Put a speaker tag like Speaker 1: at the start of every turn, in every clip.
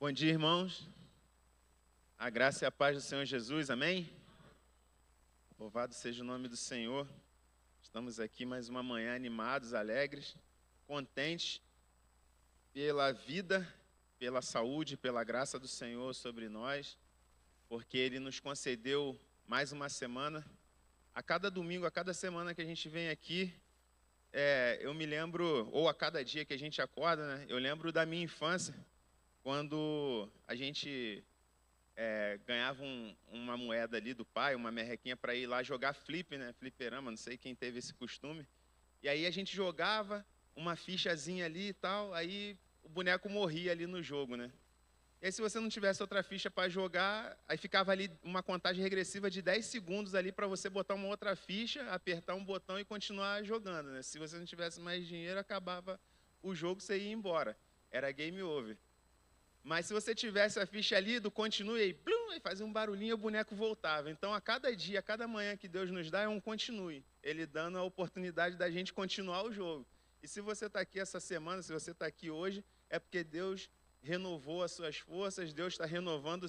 Speaker 1: Bom dia, irmãos. A graça e a paz do Senhor Jesus, amém? Louvado seja o nome do Senhor. Estamos aqui mais uma manhã animados, alegres, contentes pela vida, pela saúde, pela graça do Senhor sobre nós, porque Ele nos concedeu mais uma semana. A cada domingo, a cada semana que a gente vem aqui, eu me lembro, ou a cada dia que a gente acorda, né? Eu lembro da minha infância, quando a gente ganhava uma moeda ali do pai, uma merrequinha para ir lá jogar flip, né? Fliperama, não sei quem teve esse costume. E aí a gente jogava uma fichazinha ali e tal, aí o boneco morria ali no jogo, né? E aí se você não tivesse outra ficha para jogar, aí ficava ali uma contagem regressiva de 10 segundos ali para você botar uma outra ficha, apertar um botão e continuar jogando, né? Se você não tivesse mais dinheiro, acabava o jogo, você ia embora. Era game over. Mas se você tivesse a ficha ali do continue, aí, blum, aí fazia um barulhinho e o boneco voltava. Então, a cada dia, a cada manhã que Deus nos dá é um continue. Ele dando a oportunidade da gente continuar o jogo. E se você está aqui essa semana, se você está aqui hoje, é porque Deus renovou as suas forças, Deus está renovando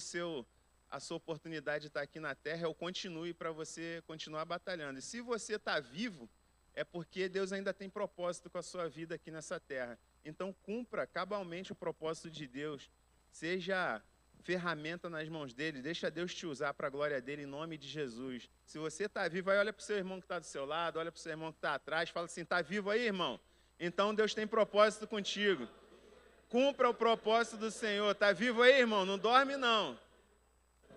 Speaker 1: a sua oportunidade de estar aqui na terra, é o continue para você continuar batalhando. E se você está vivo, é porque Deus ainda tem propósito com a sua vida aqui nessa terra. Então, cumpra cabalmente o propósito de Deus. Seja ferramenta nas mãos dele, deixa Deus te usar para a glória dele, em nome de Jesus. Se você está vivo, aí olha para o seu irmão que está do seu lado, olha para o seu irmão que está atrás, fala assim, está vivo aí, irmão? Então Deus tem propósito contigo. Cumpra o propósito do Senhor. Está vivo aí, irmão? Não dorme não.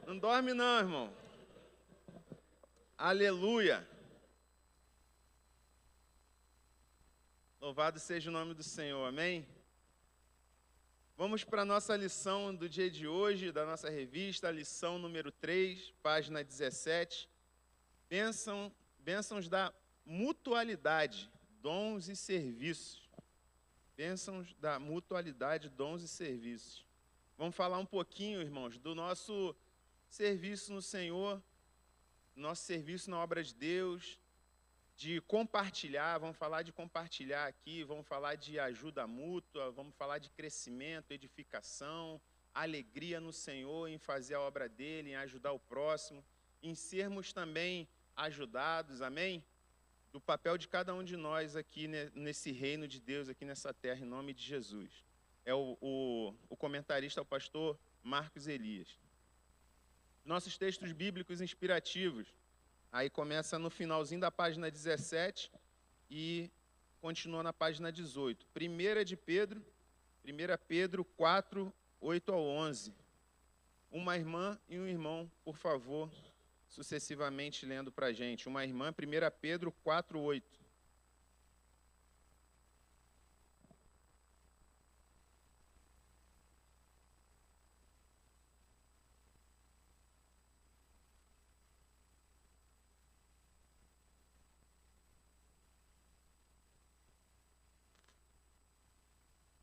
Speaker 1: Não dorme não, irmão. Aleluia. Louvado seja o nome do Senhor, amém? Vamos para a nossa lição do dia de hoje, da nossa revista, lição número 3, página 17. Bênçãos da mutualidade, dons e serviços. Bênçãos da mutualidade, dons e serviços. Vamos falar um pouquinho, irmãos, do nosso serviço no Senhor, nosso serviço na obra de Deus, de compartilhar, vamos falar de compartilhar aqui, vamos falar de ajuda mútua, vamos falar de crescimento, edificação, alegria no Senhor em fazer a obra dele, em ajudar o próximo, em sermos também ajudados, amém? Do papel de cada um de nós aqui nesse reino de Deus, aqui nessa terra, em nome de Jesus. É o comentarista, é o pastor Marcos Elias. Nossos textos bíblicos inspirativos. Aí começa no finalzinho da página 17 e continua na página 18. 1 Pedro 4, 8 ao 11. Uma irmã e um irmão, por favor, sucessivamente lendo para a gente. Uma irmã, 1 Pedro 4, 8.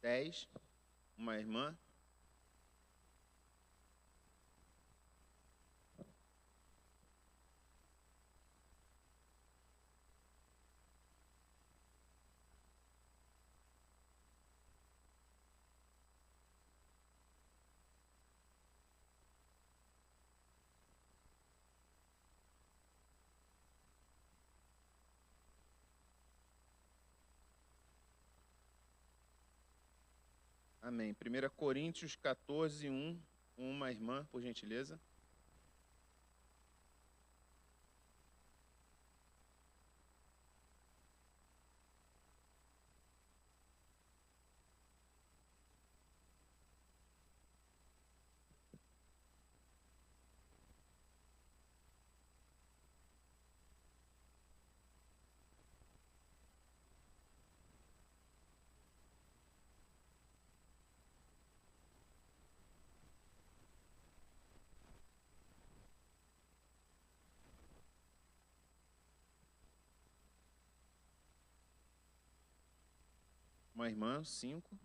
Speaker 1: Dez. Uma irmã. Amém. 1 Coríntios 14, 1. Uma irmã, por gentileza. Uma irmã, 5.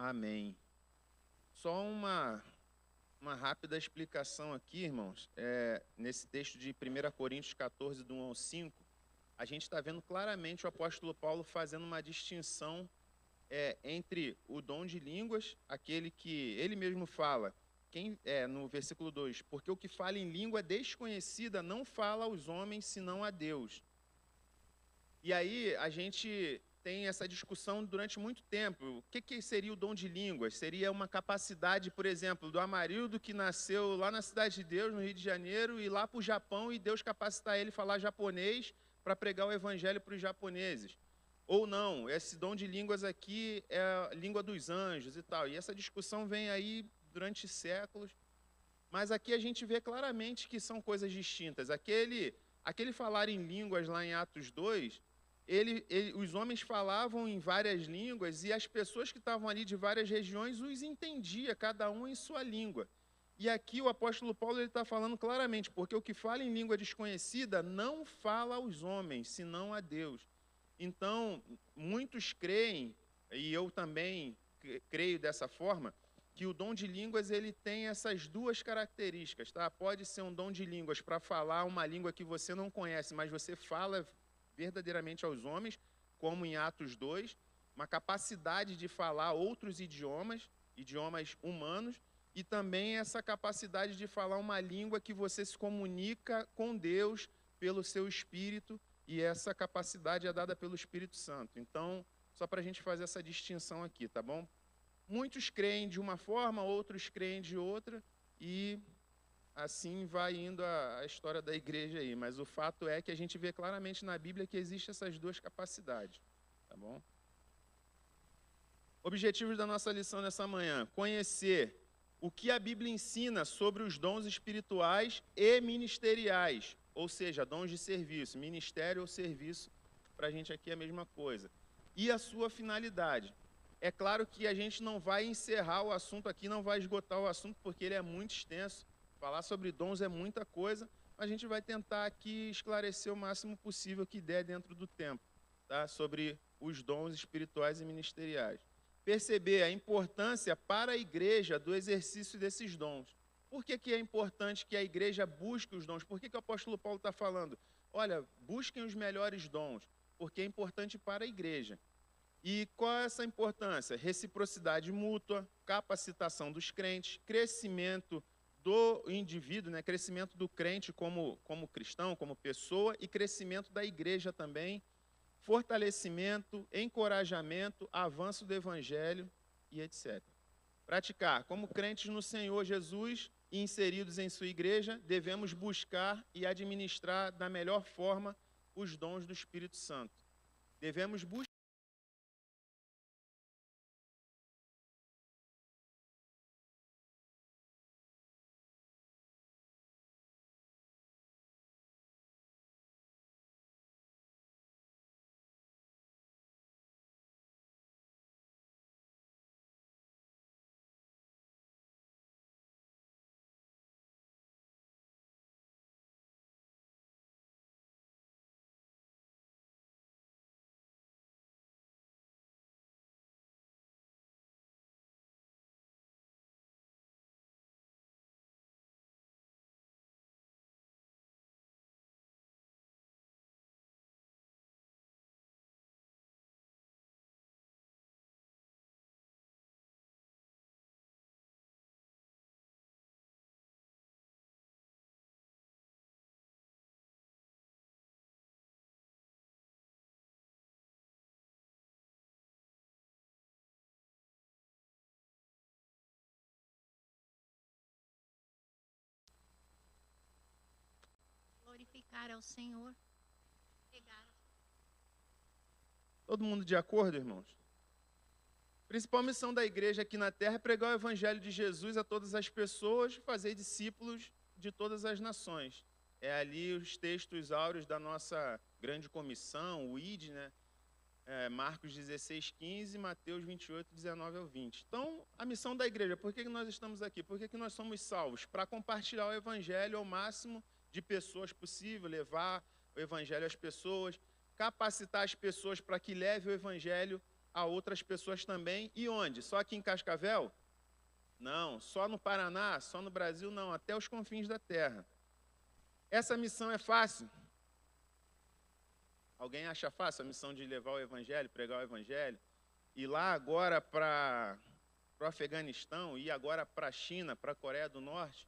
Speaker 1: Amém. Só uma rápida explicação aqui, irmãos. Nesse texto de 1 Coríntios 14, do 1 ao 5, a gente está vendo claramente o apóstolo Paulo fazendo uma distinção entre o dom de línguas, aquele que ele mesmo fala, no versículo 2, porque o que fala em língua desconhecida não fala aos homens, senão a Deus. E aí a gente tem essa discussão durante muito tempo. O que seria o dom de línguas? Seria uma capacidade, por exemplo, do Amarildo, que nasceu lá na Cidade de Deus, no Rio de Janeiro, e lá para o Japão, e Deus capacitar ele a falar japonês para pregar o evangelho para os japoneses. Ou não, esse dom de línguas aqui é a língua dos anjos e tal. E essa discussão vem aí durante séculos. Mas aqui a gente vê claramente que são coisas distintas. Aquele falar em línguas lá em Atos 2, os homens falavam em várias línguas e as pessoas que estavam ali de várias regiões os entendia, cada um em sua língua. E aqui o apóstolo Paulo está falando claramente, porque o que fala em língua desconhecida não fala aos homens, senão a Deus. Então, muitos creem, e eu também creio dessa forma, que o dom de línguas ele tem essas duas características, tá? Pode ser um dom de línguas para falar uma língua que você não conhece, mas você fala verdadeiramente aos homens, como em Atos 2, uma capacidade de falar outros idiomas humanos, e também essa capacidade de falar uma língua que você se comunica com Deus pelo seu Espírito, e essa capacidade é dada pelo Espírito Santo. Então, só para a gente fazer essa distinção aqui, tá bom? Muitos creem de uma forma, outros creem de outra, e assim vai indo a história da igreja aí. Mas o fato é que a gente vê claramente na Bíblia que existem essas duas capacidades, tá bom? Objetivos da nossa lição nessa manhã: conhecer o que a Bíblia ensina sobre os dons espirituais e ministeriais, ou seja, dons de serviço, ministério ou serviço, para a gente aqui é a mesma coisa. E a sua finalidade. É claro que a gente não vai encerrar o assunto aqui, não vai esgotar o assunto, porque ele é muito extenso. Falar sobre dons é muita coisa, mas a gente vai tentar aqui esclarecer o máximo possível que der dentro do tempo, tá? Sobre os dons espirituais e ministeriais. Perceber a importância para a igreja do exercício desses dons. Por que é importante que a igreja busque os dons? Por que o apóstolo Paulo está falando? Olha, busquem os melhores dons, porque é importante para a igreja. E qual é essa importância? Reciprocidade mútua, capacitação dos crentes, crescimento do indivíduo, né? Crescimento do crente como cristão, como pessoa, e crescimento da igreja também, fortalecimento, encorajamento, avanço do evangelho e etc. Praticar. Como crentes no Senhor Jesus e inseridos em sua igreja, devemos buscar e administrar da melhor forma os dons do Espírito Santo. Devemos buscar
Speaker 2: glorificar ao Senhor.
Speaker 1: Todo mundo de acordo, irmãos? A principal missão da igreja aqui na terra é pregar o evangelho de Jesus a todas as pessoas, fazer discípulos de todas as nações. É ali os textos áureos da nossa grande comissão, o ID, né? Marcos 16, 15, Mateus 28, 19 ao 20. Então, a missão da igreja, por que nós estamos aqui? Por que nós somos salvos? Para compartilhar o evangelho ao máximo de pessoas possível, levar o evangelho às pessoas, capacitar as pessoas para que leve o evangelho a outras pessoas também. E onde? Só aqui em Cascavel? Não. Só no Paraná? Só no Brasil? Não. Até os confins da terra. Essa missão é fácil? Alguém acha fácil a missão de levar o evangelho, pregar o evangelho? Ir lá agora para o Afeganistão, ir agora para a China, para a Coreia do Norte?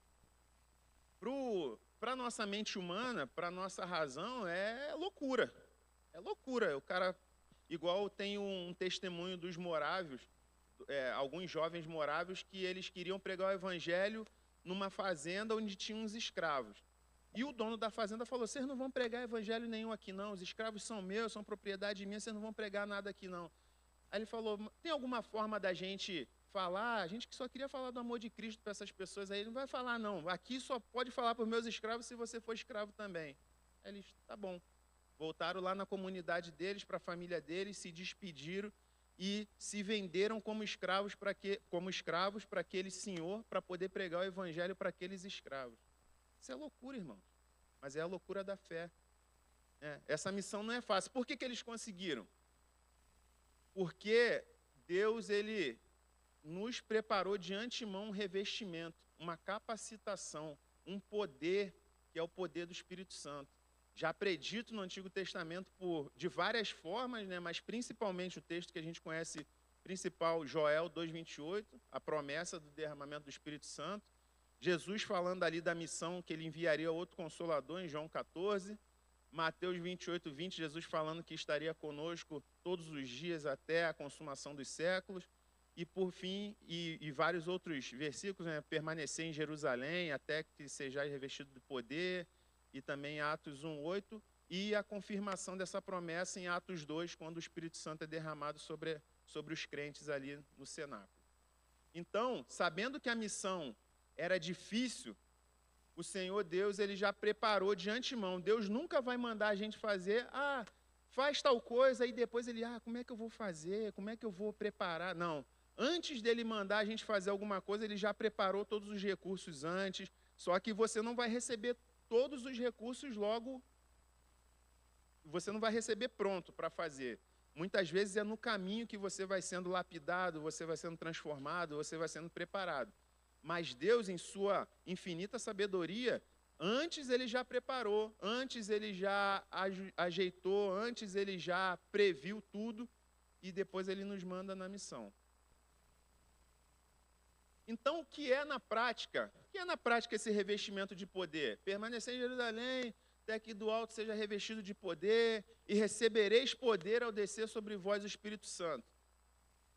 Speaker 1: Para a nossa mente humana, para a nossa razão, é loucura. É loucura. O cara, igual tem um testemunho dos morávios, alguns jovens morávios, que eles queriam pregar o evangelho numa fazenda onde tinham uns escravos. E o dono da fazenda falou: vocês não vão pregar evangelho nenhum aqui não, os escravos são meus, são propriedade minha, vocês não vão pregar nada aqui não. Aí ele falou: tem alguma forma da gente falar? A gente que só queria falar do amor de Cristo para essas pessoas aí, não vai falar não, aqui só pode falar para os meus escravos se você for escravo também. Aí eles: tá bom. Voltaram lá na comunidade deles, para a família deles, se despediram e se venderam como escravos para aquele senhor, para poder pregar o evangelho para aqueles escravos. Isso é loucura, irmãos. Mas é a loucura da fé. Essa missão não é fácil. Por que eles conseguiram? Porque Deus, Ele nos preparou de antemão um revestimento, uma capacitação, um poder, que é o poder do Espírito Santo. Já predito no Antigo Testamento de várias formas, né, mas principalmente o texto que a gente conhece principal, Joel 2,28, a promessa do derramamento do Espírito Santo. Jesus falando ali da missão que ele enviaria outro Consolador em João 14. Mateus 28:20, Jesus falando que estaria conosco todos os dias até a consumação dos séculos. E por fim, e vários outros versículos, né, permanecer em Jerusalém até que sejais revestido de poder. E também Atos 1:8. E a confirmação dessa promessa em Atos 2, quando o Espírito Santo é derramado sobre os crentes ali no cenáculo. Então, sabendo que a missão era difícil, o Senhor Deus, Ele já preparou de antemão. Deus nunca vai mandar a gente fazer, faz tal coisa, e depois Ele, como é que eu vou fazer? Como é que eu vou preparar? Não. Antes dEle mandar a gente fazer alguma coisa, Ele já preparou todos os recursos antes, só que você não vai receber todos os recursos logo, você não vai receber pronto para fazer. Muitas vezes é no caminho que você vai sendo lapidado, você vai sendo transformado, você vai sendo preparado. Mas Deus, em sua infinita sabedoria, antes Ele já preparou, antes Ele já ajeitou, antes Ele já previu tudo e depois Ele nos manda na missão. Então, o que é na prática? O que é na prática esse revestimento de poder? Permanecer em Jerusalém, até que do alto seja revestido de poder, e recebereis poder ao descer sobre vós o Espírito Santo.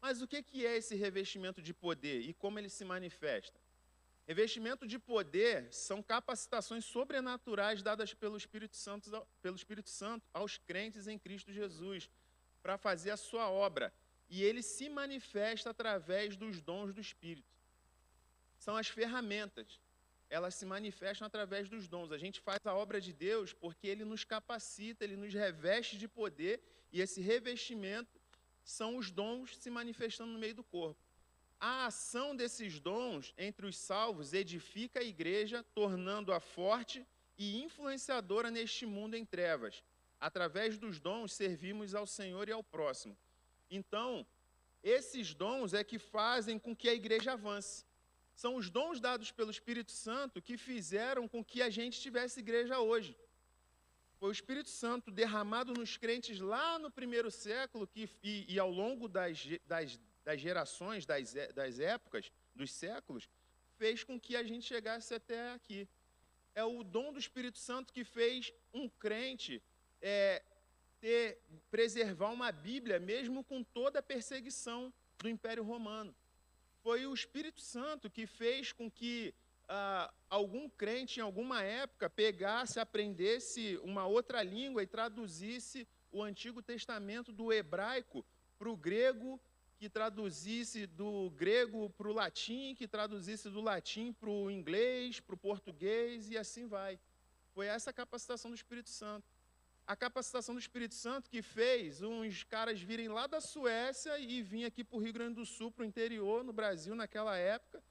Speaker 1: Mas o que é esse revestimento de poder e como ele se manifesta? Revestimento de poder são capacitações sobrenaturais dadas pelo Espírito Santo aos crentes em Cristo Jesus, para fazer a sua obra. E ele se manifesta através dos dons do Espírito. São as ferramentas. Elas se manifestam através dos dons. A gente faz a obra de Deus porque Ele nos capacita, Ele nos reveste de poder, e esse revestimento são os dons se manifestando no meio do corpo. A ação desses dons entre os salvos edifica a igreja, tornando-a forte e influenciadora neste mundo em trevas. Através dos dons, servimos ao Senhor e ao próximo. Então, esses dons é que fazem com que a igreja avance. São os dons dados pelo Espírito Santo que fizeram com que a gente tivesse igreja hoje. Foi o Espírito Santo derramado nos crentes lá no primeiro século e ao longo das gerações, das épocas, dos séculos, fez com que a gente chegasse até aqui. É o dom do Espírito Santo que fez um crente preservar uma Bíblia, mesmo com toda a perseguição do Império Romano. Foi o Espírito Santo que fez com que algum crente, em alguma época, pegasse, aprendesse uma outra língua e traduzisse o Antigo Testamento do hebraico para o grego, que traduzisse do grego para o latim, que traduzisse do latim para o inglês, para o português, e assim vai. Foi essa capacitação do Espírito Santo. A capacitação do Espírito Santo que fez uns caras virem lá da Suécia e virem aqui para o Rio Grande do Sul, para o interior, no Brasil, naquela época,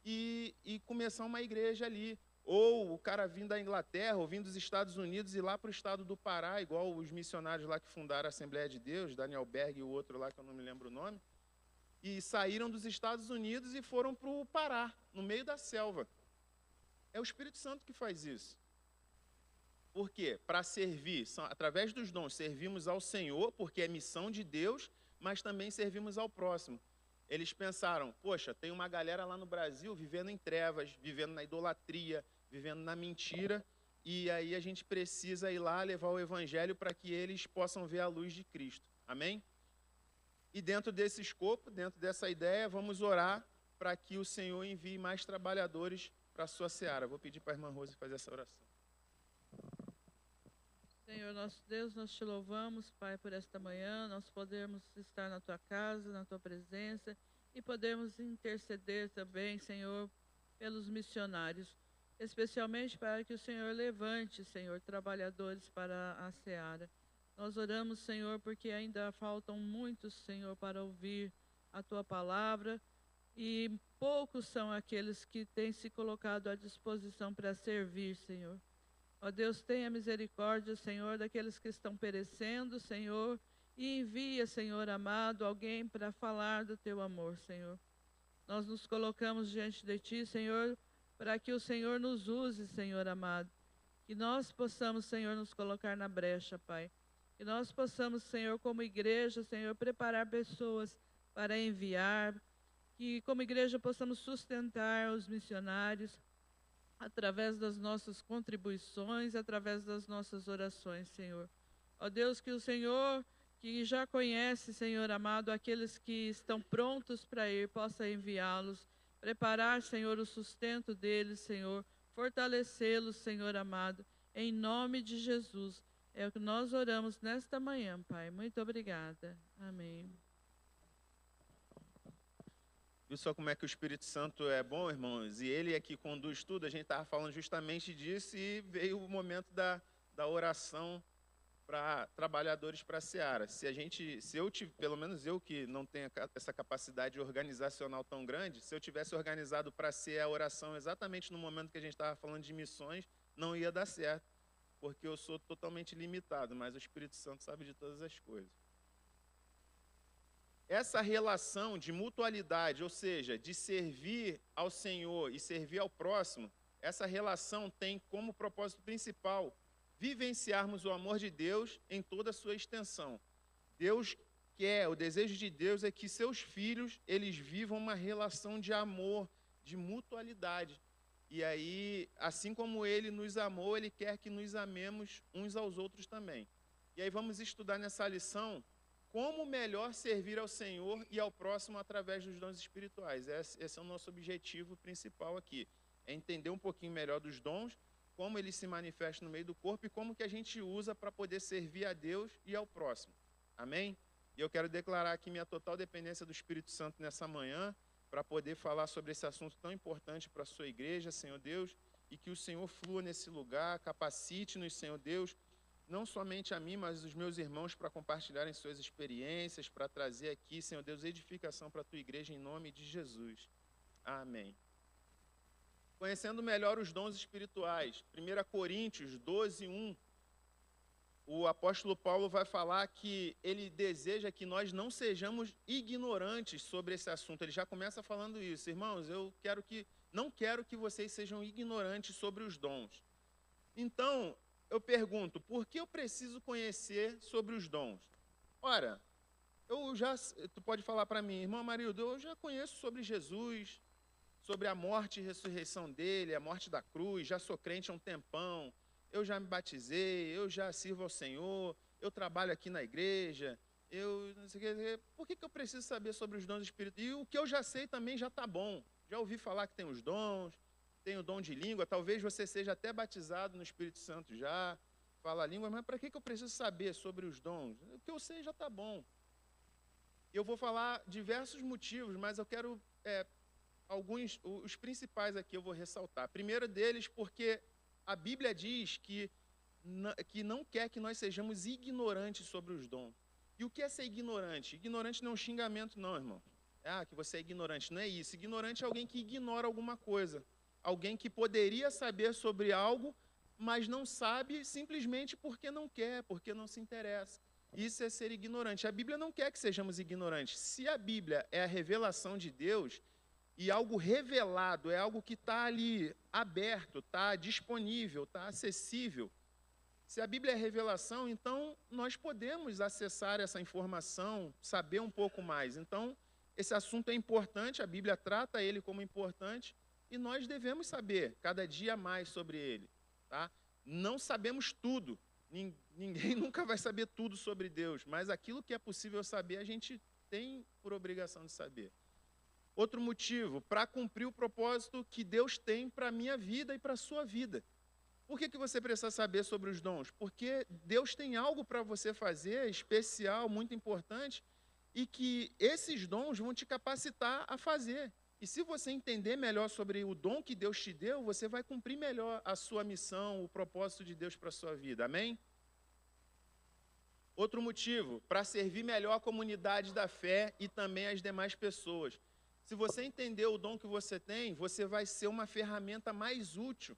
Speaker 1: e começar uma igreja ali. Ou o cara vindo da Inglaterra, ou vindo dos Estados Unidos e ir lá para o estado do Pará, igual os missionários lá que fundaram a Assembleia de Deus, Daniel Berg e o outro lá que eu não me lembro o nome, e saíram dos Estados Unidos e foram para o Pará, no meio da selva. É o Espírito Santo que faz isso. Por quê? Para servir, através dos dons, servimos ao Senhor, porque é missão de Deus, mas também servimos ao próximo. Eles pensaram, poxa, tem uma galera lá no Brasil vivendo em trevas, vivendo na idolatria, vivendo na mentira, e aí a gente precisa ir lá levar o evangelho para que eles possam ver a luz de Cristo. Amém? E dentro desse escopo, dentro dessa ideia, vamos orar para que o Senhor envie mais trabalhadores para a sua seara. Vou pedir para a irmã Rose fazer essa oração.
Speaker 3: Senhor nosso Deus, nós te louvamos, Pai, por esta manhã, nós podemos estar na tua casa, na tua presença e podemos interceder também, Senhor, pelos missionários, especialmente para que o Senhor levante, Senhor, trabalhadores para a seara. Nós oramos, Senhor, porque ainda faltam muitos, Senhor, para ouvir a tua palavra e poucos são aqueles que têm se colocado à disposição para servir, Senhor. Ó Deus, tenha misericórdia, Senhor, daqueles que estão perecendo, Senhor, e envia, Senhor amado, alguém para falar do teu amor, Senhor. Nós nos colocamos diante de ti, Senhor, para que o Senhor nos use, Senhor amado. Que nós possamos, Senhor, nos colocar na brecha, Pai. Que nós possamos, Senhor, como igreja, Senhor, preparar pessoas para enviar. Que como igreja possamos sustentar os missionários, através das nossas contribuições, através das nossas orações, Senhor. Ó Deus, que o Senhor, que já conhece, Senhor amado, aqueles que estão prontos para ir, possa enviá-los, preparar, Senhor, o sustento deles, Senhor, fortalecê-los, Senhor amado, em nome de Jesus. É o que nós oramos nesta manhã, Pai. Muito obrigada. Amém.
Speaker 1: Viu só como é que o Espírito Santo é bom, irmãos? E ele é que conduz tudo. A gente estava falando justamente disso e veio o momento da oração para trabalhadores para a seara. Pelo menos eu que não tenho essa capacidade organizacional tão grande, se eu tivesse organizado para ser a oração exatamente no momento que a gente estava falando de missões, não ia dar certo, porque eu sou totalmente limitado, mas o Espírito Santo sabe de todas as coisas. Essa relação de mutualidade, ou seja, de servir ao Senhor e servir ao próximo, essa relação tem como propósito principal vivenciarmos o amor de Deus em toda a sua extensão. Deus quer, o desejo de Deus é que seus filhos, eles vivam uma relação de amor, de mutualidade. E aí, assim como Ele nos amou, Ele quer que nos amemos uns aos outros também. E aí vamos estudar nessa lição como melhor servir ao Senhor e ao próximo através dos dons espirituais. Esse é o nosso objetivo principal aqui. É entender um pouquinho melhor dos dons, como eles se manifestam no meio do corpo e como que a gente usa para poder servir a Deus e ao próximo. Amém? E eu quero declarar aqui minha total dependência do Espírito Santo nessa manhã, para poder falar sobre esse assunto tão importante para a sua igreja, Senhor Deus, e que o Senhor flua nesse lugar, capacite-nos, Senhor Deus, não somente a mim, mas os meus irmãos para compartilharem suas experiências, para trazer aqui, Senhor Deus, edificação para a tua igreja em nome de Jesus. Amém. Conhecendo melhor os dons espirituais, 1 Coríntios 12, 1, o apóstolo Paulo vai falar que ele deseja que nós não sejamos ignorantes sobre esse assunto. Ele já começa falando isso. Irmãos, não quero que vocês sejam ignorantes sobre os dons. Então, eu pergunto, por que eu preciso conhecer sobre os dons? Ora, tu pode falar para mim, irmão Amarildo, eu já conheço sobre Jesus, sobre a morte e ressurreição dele, a morte da cruz, já sou crente há um tempão, eu já me batizei, eu já sirvo ao Senhor, eu trabalho aqui na igreja, eu não sei o que. Por que eu preciso saber sobre os dons espirituais? E o que eu já sei também já está bom. Já ouvi falar que tem os dons, tem o dom de língua, talvez você seja até batizado no Espírito Santo já, fala a língua, mas para que eu preciso saber sobre os dons? O que eu sei já está bom. Eu vou falar diversos motivos, mas eu quero os principais aqui eu vou ressaltar. Primeiro deles, porque a Bíblia diz que não quer que nós sejamos ignorantes sobre os dons. E o que é ser ignorante? Ignorante não é um xingamento não, irmão. Que você é ignorante, não é isso. Ignorante é alguém que ignora alguma coisa. alguém que poderia saber sobre algo, mas não sabe simplesmente porque não quer, porque não se interessa. Isso é ser ignorante. A Bíblia não quer que sejamos ignorantes. Se a Bíblia é a revelação de Deus, e algo revelado é algo que está ali aberto, está disponível, está acessível. Se a Bíblia é revelação, então nós podemos acessar essa informação, saber um pouco mais. Então, esse assunto é importante, a Bíblia trata ele como importante, e nós devemos saber cada dia mais sobre ele. Tá? Não sabemos tudo, ninguém nunca vai saber tudo sobre Deus, mas aquilo que é possível saber, a gente tem por obrigação de saber. Outro motivo, para cumprir o propósito que Deus tem para a minha vida e para a sua vida. Por que você precisa saber sobre os dons? Porque Deus tem algo para você fazer, especial, muito importante, e que esses dons vão te capacitar a fazer. E se você entender melhor sobre o dom que Deus te deu, você vai cumprir melhor a sua missão, o propósito de Deus para a sua vida. Amém? Outro motivo, para servir melhor a comunidade da fé e também as demais pessoas. Se você entender o dom que você tem, você vai ser uma ferramenta mais útil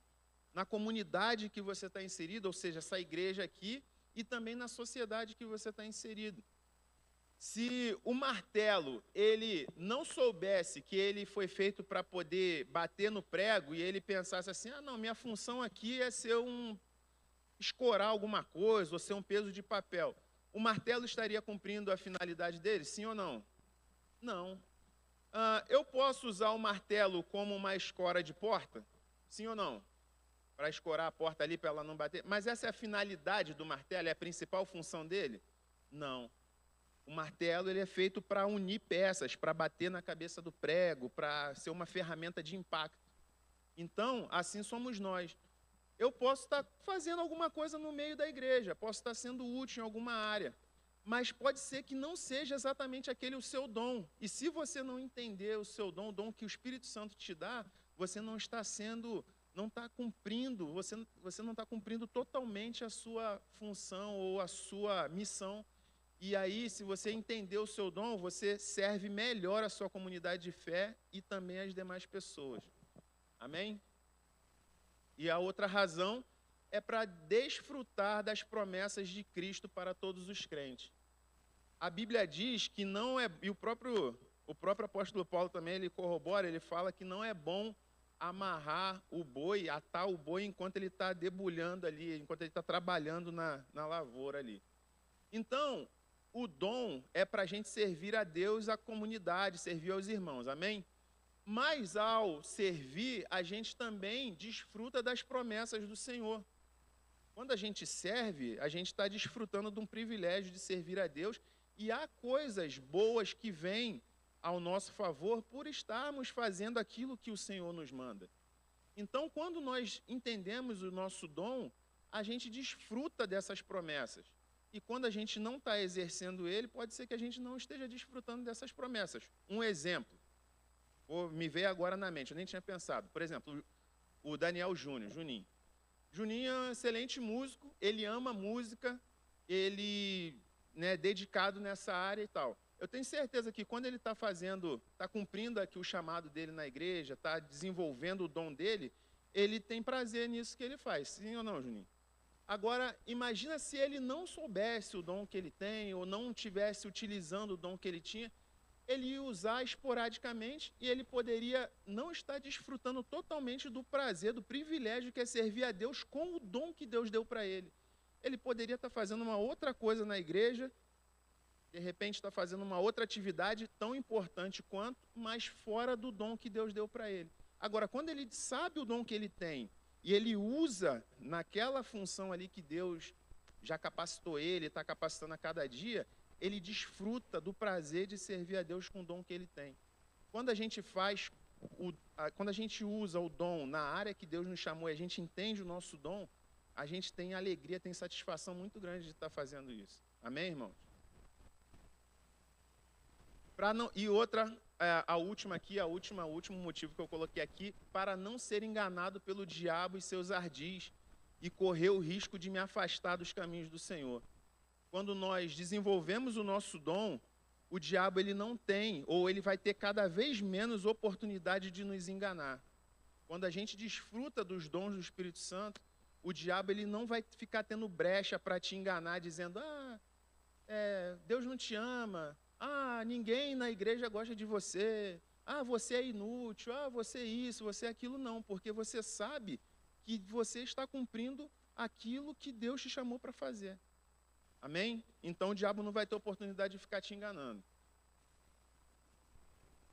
Speaker 1: na comunidade que você está inserido, ou seja, essa igreja aqui, e também na sociedade que você está inserido. Se o martelo, ele não soubesse que ele foi feito para poder bater no prego, e ele pensasse assim, não, minha função aqui é ser escorar alguma coisa, ou ser um peso de papel, o martelo estaria cumprindo a finalidade dele, sim ou não? Não. Eu posso usar o martelo como uma escora de porta? Sim ou não? Para escorar a porta ali, para ela não bater. Mas essa é a finalidade do martelo? É a principal função dele? Não. O martelo ele é feito para unir peças, para bater na cabeça do prego, para ser uma ferramenta de impacto. Então, assim somos nós. Eu posso estar fazendo alguma coisa no meio da igreja, posso estar sendo útil em alguma área, mas pode ser que não seja exatamente aquele o seu dom. E se você não entender o seu dom, o dom que o Espírito Santo te dá, você não está cumprindo, você não está cumprindo totalmente a sua função ou a sua missão. E aí, se você entender o seu dom, você serve melhor a sua comunidade de fé e também as demais pessoas. Amém? E a outra razão é para desfrutar das promessas de Cristo para todos os crentes. A Bíblia diz que não é, e o próprio apóstolo Paulo também, ele corrobora, ele fala que não é bom amarrar o boi, atar o boi enquanto ele está debulhando ali, enquanto ele está trabalhando na lavoura ali. Então, o dom é para a gente servir a Deus, a comunidade, servir aos irmãos, amém? Mas ao servir, a gente também desfruta das promessas do Senhor. Quando a gente serve, a gente está desfrutando de um privilégio de servir a Deus e há coisas boas que vêm ao nosso favor por estarmos fazendo aquilo que o Senhor nos manda. Então, quando nós entendemos o nosso dom, a gente desfruta dessas promessas. E quando a gente não está exercendo ele, pode ser que a gente não esteja desfrutando dessas promessas. Um exemplo. Me veio agora na mente, eu nem tinha pensado. Por exemplo, o Daniel Júnior, Juninho. Juninho é um excelente músico, ele ama música, ele é dedicado nessa área e tal. Eu tenho certeza que quando ele está cumprindo aqui o chamado dele na igreja, está desenvolvendo o dom dele, ele tem prazer nisso que ele faz. Sim ou não, Juninho? Agora, imagina se ele não soubesse o dom que ele tem, ou não estivesse utilizando o dom que ele tinha, ele ia usar esporadicamente e ele poderia não estar desfrutando totalmente do prazer, do privilégio que é servir a Deus com o dom que Deus deu para ele. Ele poderia estar fazendo uma outra coisa na igreja, de repente está fazendo uma outra atividade tão importante quanto, mas fora do dom que Deus deu para ele. Agora, quando ele sabe o dom que ele tem e ele usa naquela função ali que Deus já capacitou ele, está capacitando a cada dia, ele desfruta do prazer de servir a Deus com o dom que ele tem. Quando a gente quando a gente usa o dom na área que Deus nos chamou e a gente entende o nosso dom, a gente tem alegria, tem satisfação muito grande de estar fazendo isso. Amém, irmãos? E outra, a última aqui, o último motivo que eu coloquei aqui, para não ser enganado pelo diabo e seus ardis e correr o risco de me afastar dos caminhos do Senhor. Quando nós desenvolvemos o nosso dom, o diabo ele não tem, ou ele vai ter cada vez menos oportunidade de nos enganar. quando a gente desfruta dos dons do Espírito Santo, o diabo ele não vai ficar tendo brecha para te enganar, dizendo, Deus não te ama, ninguém na igreja gosta de você, você é inútil, você é isso, você é aquilo. Não, porque você sabe que você está cumprindo aquilo que Deus te chamou para fazer. Amém? Então o diabo não vai ter oportunidade de ficar te enganando.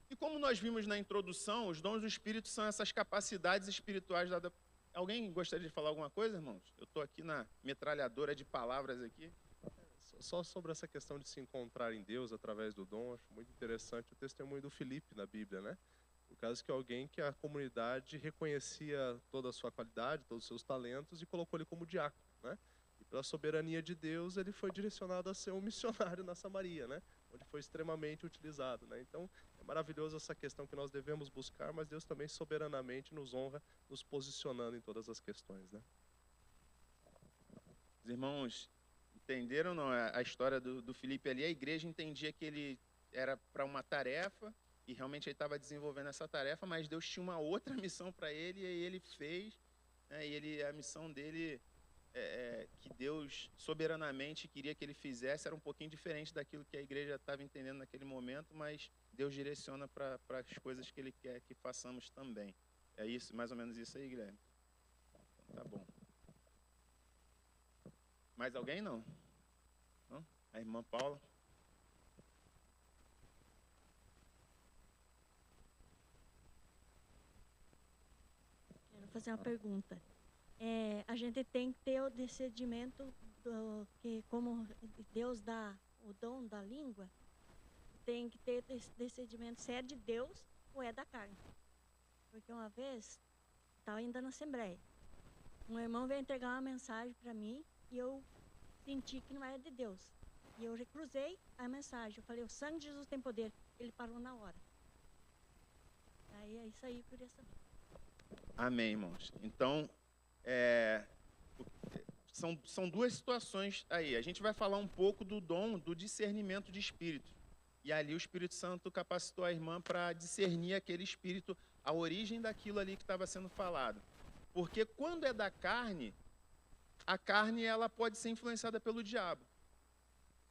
Speaker 1: E como nós vimos na introdução, os dons do Espírito são essas capacidades espirituais dadas. Alguém gostaria de falar alguma coisa, irmãos? Eu estou aqui na metralhadora de palavras aqui.
Speaker 4: Só sobre essa questão de se encontrar em Deus através do dom, acho muito interessante o testemunho do Filipe na Bíblia, né? O caso que alguém que a comunidade reconhecia toda a sua qualidade, todos os seus talentos e colocou ele como diácono, né? E pela soberania de Deus, ele foi direcionado a ser um missionário na Samaria, né? Onde foi extremamente utilizado, né? Então, é maravilhoso essa questão que nós devemos buscar, mas Deus também soberanamente nos honra, nos posicionando em todas as questões, né?
Speaker 1: Os irmãos entenderam não, a história do Filipe ali? A igreja entendia que ele era para uma tarefa, e realmente ele estava desenvolvendo essa tarefa, mas Deus tinha uma outra missão para ele, e aí ele fez, né, e a missão dele, que Deus soberanamente queria que ele fizesse, era um pouquinho diferente daquilo que a igreja estava entendendo naquele momento, mas Deus direciona para as coisas que Ele quer que façamos também. É isso, mais ou menos isso aí, Guilherme? Então, tá bom. Mais alguém? Não? Não? A irmã Paula?
Speaker 2: Quero fazer uma pergunta. A gente tem que ter o discernimento que, como Deus dá o dom da língua, tem que ter esse discernimento se é de Deus ou é da carne. Porque uma vez, estava ainda na Assembleia, um irmão veio entregar uma mensagem para mim e eu senti que não era de Deus. E eu recruzei a mensagem. Eu falei, o sangue de Jesus tem poder. Ele parou na hora. Aí é isso aí, eu queria saber.
Speaker 1: Amém, irmãos. Então, são duas situações aí. A gente vai falar um pouco do dom do discernimento de espírito. E ali o Espírito Santo capacitou a irmã para discernir aquele espírito, a origem daquilo ali que estava sendo falado. Porque quando é da carne, a carne ela pode ser influenciada pelo diabo.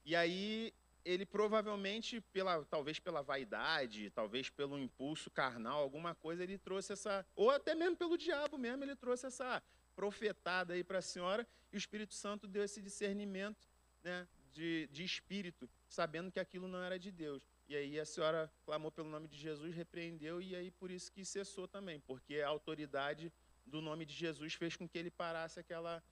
Speaker 1: E aí ele provavelmente, talvez pela vaidade, talvez pelo impulso carnal, alguma coisa, ele trouxe essa, ou até mesmo pelo diabo mesmo, ele trouxe essa profetada aí para a senhora, e o Espírito Santo deu esse discernimento, né, de espírito, sabendo que aquilo não era de Deus. E aí a senhora clamou pelo nome de Jesus, repreendeu, e aí por isso que cessou também, porque a autoridade do nome de Jesus fez com que ele parasse aquela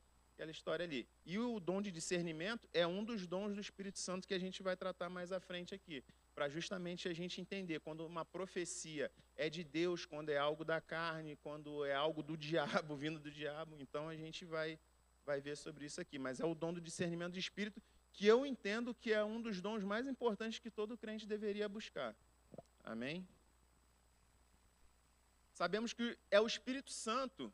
Speaker 1: história ali. E o dom de discernimento é um dos dons do Espírito Santo que a gente vai tratar mais à frente aqui, para justamente a gente entender quando uma profecia é de Deus, quando é algo da carne, quando é algo do diabo, vindo do diabo. Então a gente vai ver sobre isso aqui. Mas é o dom do discernimento de espírito que eu entendo que é um dos dons mais importantes que todo crente deveria buscar. Amém? Sabemos que é o Espírito Santo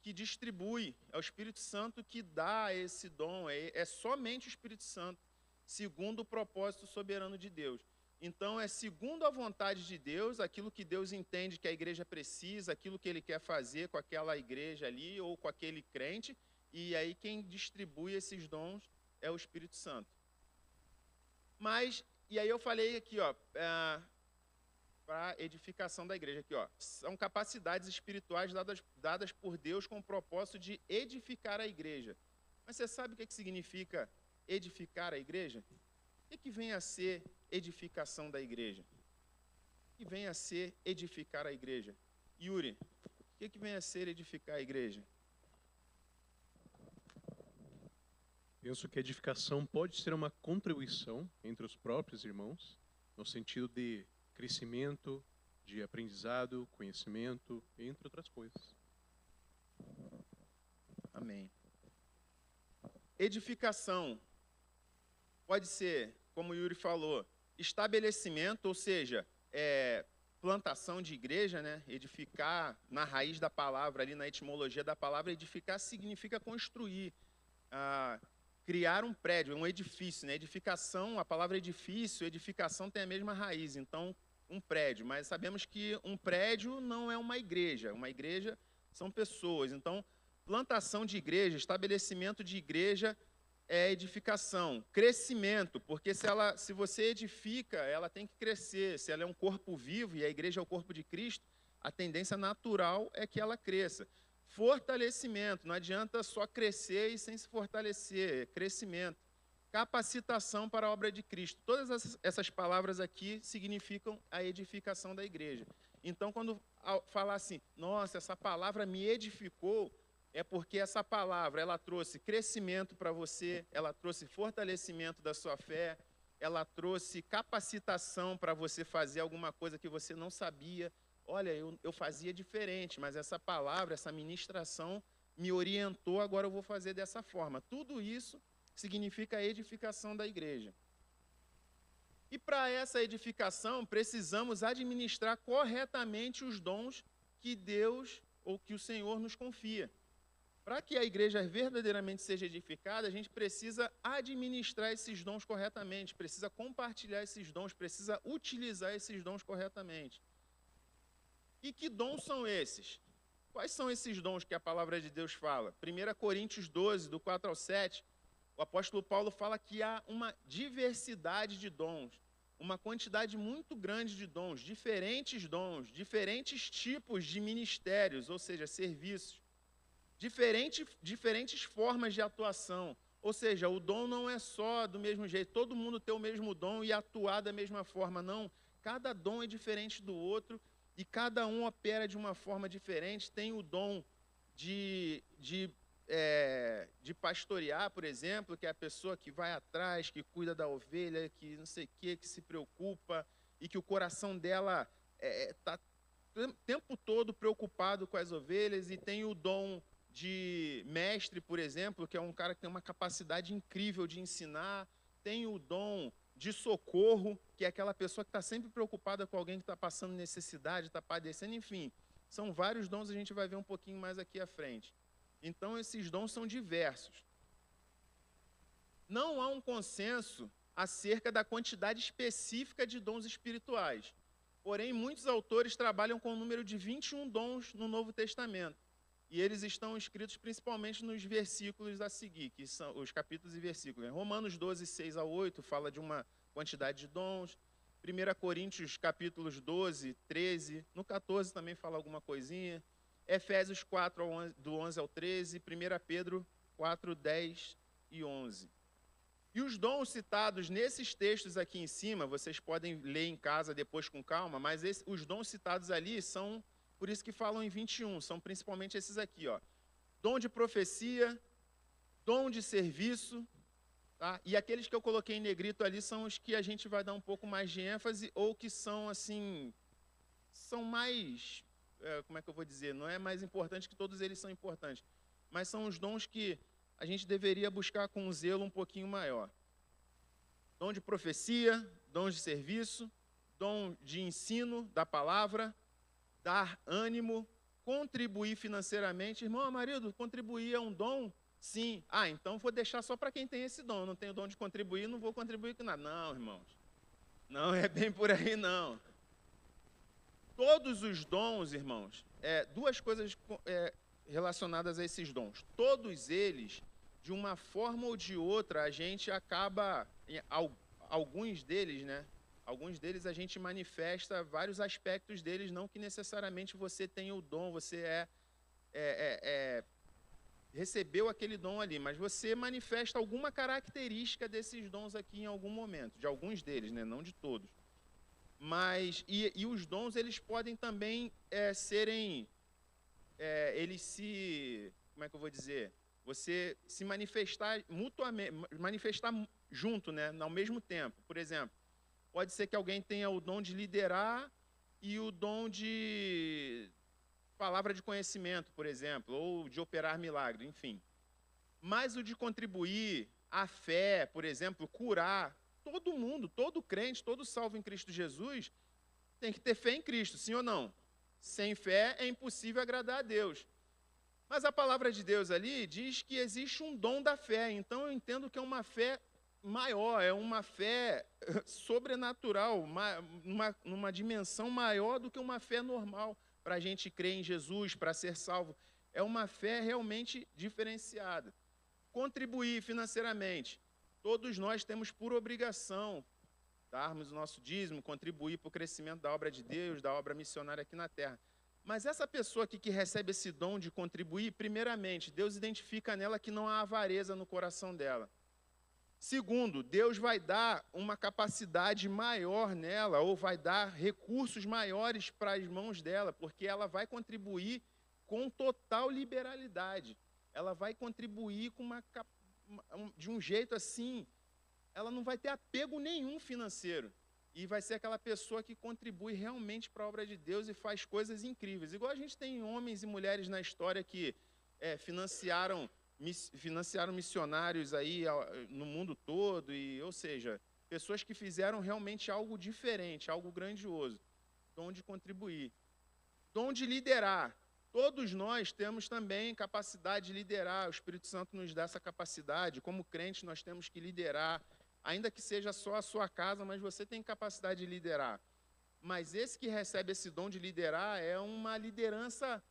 Speaker 1: que distribui, é o Espírito Santo que dá esse dom, é somente o Espírito Santo, segundo o propósito soberano de Deus. Então, é segundo a vontade de Deus, aquilo que Deus entende que a igreja precisa, aquilo que Ele quer fazer com aquela igreja ali, ou com aquele crente, e aí quem distribui esses dons é o Espírito Santo. Mas, e aí eu falei aqui, para edificação da igreja aqui, são capacidades espirituais dadas por Deus com o propósito de edificar a igreja. Mas você sabe o que significa edificar a igreja? O que vem a ser edificação da igreja? O que vem a ser edificar a igreja? Yuri, o que vem a ser edificar a igreja?
Speaker 5: Penso que a edificação pode ser uma contribuição entre os próprios irmãos, no sentido de crescimento, de aprendizado, conhecimento, entre outras coisas.
Speaker 1: Amém. Edificação pode ser, como o Yuri falou, estabelecimento, ou seja, plantação de igreja, né? Edificar, na raiz da palavra, ali na etimologia da palavra, edificar significa construir, criar um prédio, um edifício, né? Edificação, a palavra edifício, edificação tem a mesma raiz. Então, um prédio, mas sabemos que um prédio não é uma igreja. Uma igreja são pessoas. Então, plantação de igreja, estabelecimento de igreja é edificação. Crescimento, porque se você edifica, ela tem que crescer. Se ela é um corpo vivo e a igreja é o corpo de Cristo, a tendência natural é que ela cresça. Fortalecimento, não adianta só crescer e sem se fortalecer. Crescimento. Capacitação para a obra de Cristo. Todas essas palavras aqui significam a edificação da igreja. Então, quando falar assim, nossa, essa palavra me edificou, é porque essa palavra, ela trouxe crescimento para você, ela trouxe fortalecimento da sua fé, ela trouxe capacitação para você fazer alguma coisa que você não sabia. Olha, eu fazia diferente, mas essa palavra, essa ministração me orientou, agora eu vou fazer dessa forma. Tudo isso significa a edificação da igreja. E para essa edificação, precisamos administrar corretamente os dons que Deus ou que o Senhor nos confia. Para que a igreja verdadeiramente seja edificada, a gente precisa administrar esses dons corretamente, precisa compartilhar esses dons, precisa utilizar esses dons corretamente. E que dons são esses? Quais são esses dons que a palavra de Deus fala? 1 Coríntios 12, do 4 ao 7, o apóstolo Paulo fala que há uma diversidade de dons, uma quantidade muito grande de dons, diferentes tipos de ministérios, ou seja, serviços. Diferentes formas de atuação. Ou seja, o dom não é só do mesmo jeito, todo mundo tem o mesmo dom e atuar da mesma forma. Não, cada dom é diferente do outro e cada um opera de uma forma diferente. Tem o dom de pastorear, por exemplo, que é a pessoa que vai atrás, que cuida da ovelha, que não sei o que se preocupa e que o coração dela está o tempo todo preocupado com as ovelhas. E tem o dom de mestre, por exemplo, que é um cara que tem uma capacidade incrível de ensinar. Tem o dom de socorro, que é aquela pessoa que está sempre preocupada com alguém que está passando necessidade, está padecendo, enfim. São vários dons, a gente vai ver um pouquinho mais aqui à frente. Então, esses dons são diversos. Não há um consenso acerca da quantidade específica de dons espirituais. Porém, muitos autores trabalham com o número de 21 dons no Novo Testamento. E eles estão escritos principalmente nos versículos a seguir, que são os capítulos e versículos. Romanos 12, 6 a 8, fala de uma quantidade de dons. 1 Coríntios, capítulos 12, 13. No 14 também fala alguma coisinha. Efésios 4, do 11 ao 13. 1 Pedro 4, 10 e 11. E os dons citados nesses textos aqui em cima, vocês podem ler em casa depois com calma, mas os dons citados ali são... Por isso que falam em 21, são principalmente esses aqui, ó. Dom de profecia, dom de serviço, tá? E aqueles que eu coloquei em negrito ali são os que a gente vai dar um pouco mais de ênfase ou que são, assim, são mais, como é que eu vou dizer? Não é mais importante que todos eles são importantes, mas são os dons que a gente deveria buscar com um zelo um pouquinho maior. Dom de profecia, dom de serviço, dom de ensino da palavra, dar ânimo, contribuir financeiramente. Irmão, Amarildo, contribuir é um dom? Sim. Ah, então vou deixar só para quem tem esse dom. Eu não tenho dom de contribuir, não vou contribuir com nada. Não, irmãos. Não é bem por aí, não. Todos os dons, irmãos, duas coisas relacionadas a esses dons. Todos eles, de uma forma ou de outra, a gente acaba, alguns deles, né? Alguns deles a gente manifesta vários aspectos deles, não que necessariamente você tenha o dom, você recebeu aquele dom ali, mas você manifesta alguma característica desses dons aqui em algum momento, de alguns deles, né? Não de todos. Mas, e os dons, eles podem também serem, como é que eu vou dizer? Você se manifestar mutuamente, manifestar junto, né? Ao mesmo tempo. Por exemplo, pode ser que alguém tenha o dom de liderar e o dom de palavra de conhecimento, por exemplo, ou de operar milagre, enfim. Mas o de contribuir, a fé, por exemplo, curar, todo mundo, todo crente, todo salvo em Cristo Jesus, tem que ter fé em Cristo, sim ou não? Sem fé é impossível agradar a Deus. Mas a palavra de Deus ali diz que existe um dom da fé, então eu entendo que é uma fé maior, é uma fé sobrenatural, numa dimensão maior do que uma fé normal para a gente crer em Jesus, para ser salvo. É uma fé realmente diferenciada. Contribuir financeiramente. Todos nós temos por obrigação darmos o nosso dízimo, contribuir para o crescimento da obra de Deus, da obra missionária aqui na terra. Mas essa pessoa aqui que recebe esse dom de contribuir, primeiramente, Deus identifica nela que não há avareza no coração dela. Segundo, Deus vai dar uma capacidade maior nela, ou vai dar recursos maiores para as mãos dela, porque ela vai contribuir com total liberalidade. Ela vai contribuir com de um jeito assim, ela não vai ter apego nenhum financeiro. E vai ser aquela pessoa que contribui realmente para a obra de Deus e faz coisas incríveis. Igual a gente tem homens e mulheres na história que financiaram missionários aí no mundo todo, ou seja, pessoas que fizeram realmente algo diferente, algo grandioso. Dom de contribuir. Dom de liderar. Todos nós temos também capacidade de liderar. O Espírito Santo nos dá essa capacidade. Como crentes, nós temos que liderar. Ainda que seja só a sua casa, mas você tem capacidade de liderar. Mas esse que recebe esse dom de liderar é uma liderança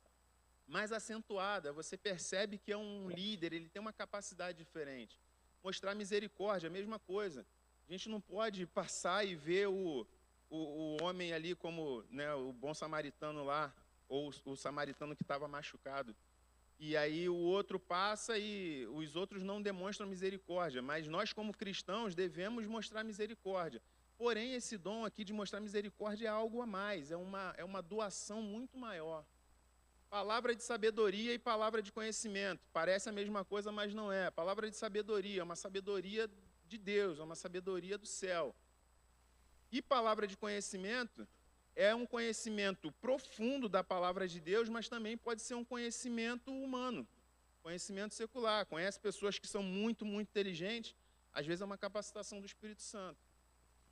Speaker 1: mais acentuada. Você percebe que é um líder, ele tem uma capacidade diferente. Mostrar misericórdia, a mesma coisa. A gente não pode passar e ver o homem ali como, né, o bom samaritano lá, ou o samaritano que estava machucado. E aí o outro passa e os outros não demonstram misericórdia. Mas nós, como cristãos, devemos mostrar misericórdia. Porém, esse dom aqui de mostrar misericórdia é algo a mais, é uma doação muito maior. Palavra de sabedoria e palavra de conhecimento. Parece a mesma coisa, mas não é. Palavra de sabedoria é uma sabedoria de Deus, é uma sabedoria do céu. E palavra de conhecimento é um conhecimento profundo da palavra de Deus, mas também pode ser um conhecimento humano, conhecimento secular. Conhece pessoas que são muito, muito inteligentes, às vezes é uma capacitação do Espírito Santo.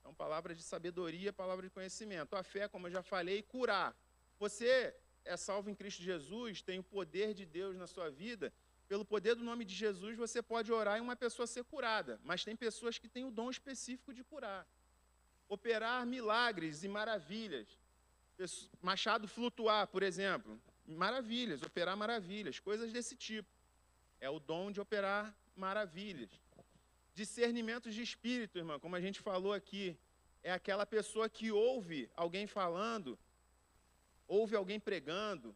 Speaker 1: Então, palavra de sabedoria, palavra de conhecimento. A fé, como eu já falei, curar. Você é salvo em Cristo Jesus, tem o poder de Deus na sua vida. Pelo poder do nome de Jesus, você pode orar e uma pessoa ser curada, mas tem pessoas que têm o dom específico de curar. Operar milagres e maravilhas. Machado flutuar, por exemplo. Maravilhas, operar maravilhas, coisas desse tipo. É o dom de operar maravilhas. Discernimento de espírito, irmão, como a gente falou aqui. É aquela pessoa que ouve alguém falando, ouve alguém pregando,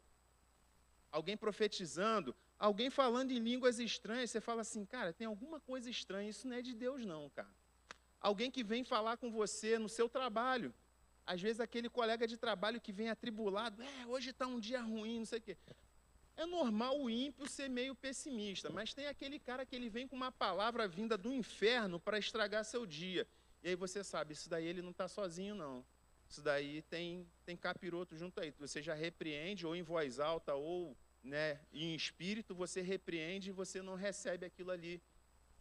Speaker 1: alguém profetizando, alguém falando em línguas estranhas. Você fala assim, cara, tem alguma coisa estranha, isso não é de Deus não, cara. Alguém que vem falar com você no seu trabalho. Às vezes aquele colega de trabalho que vem atribulado, hoje está um dia ruim, não sei o quê. É normal o ímpio ser meio pessimista, mas tem aquele cara que ele vem com uma palavra vinda do inferno para estragar seu dia. E aí você sabe, isso daí ele não está sozinho, não. Isso daí tem capiroto junto aí. Você já repreende, ou em voz alta, ou em espírito, você repreende e você não recebe aquilo ali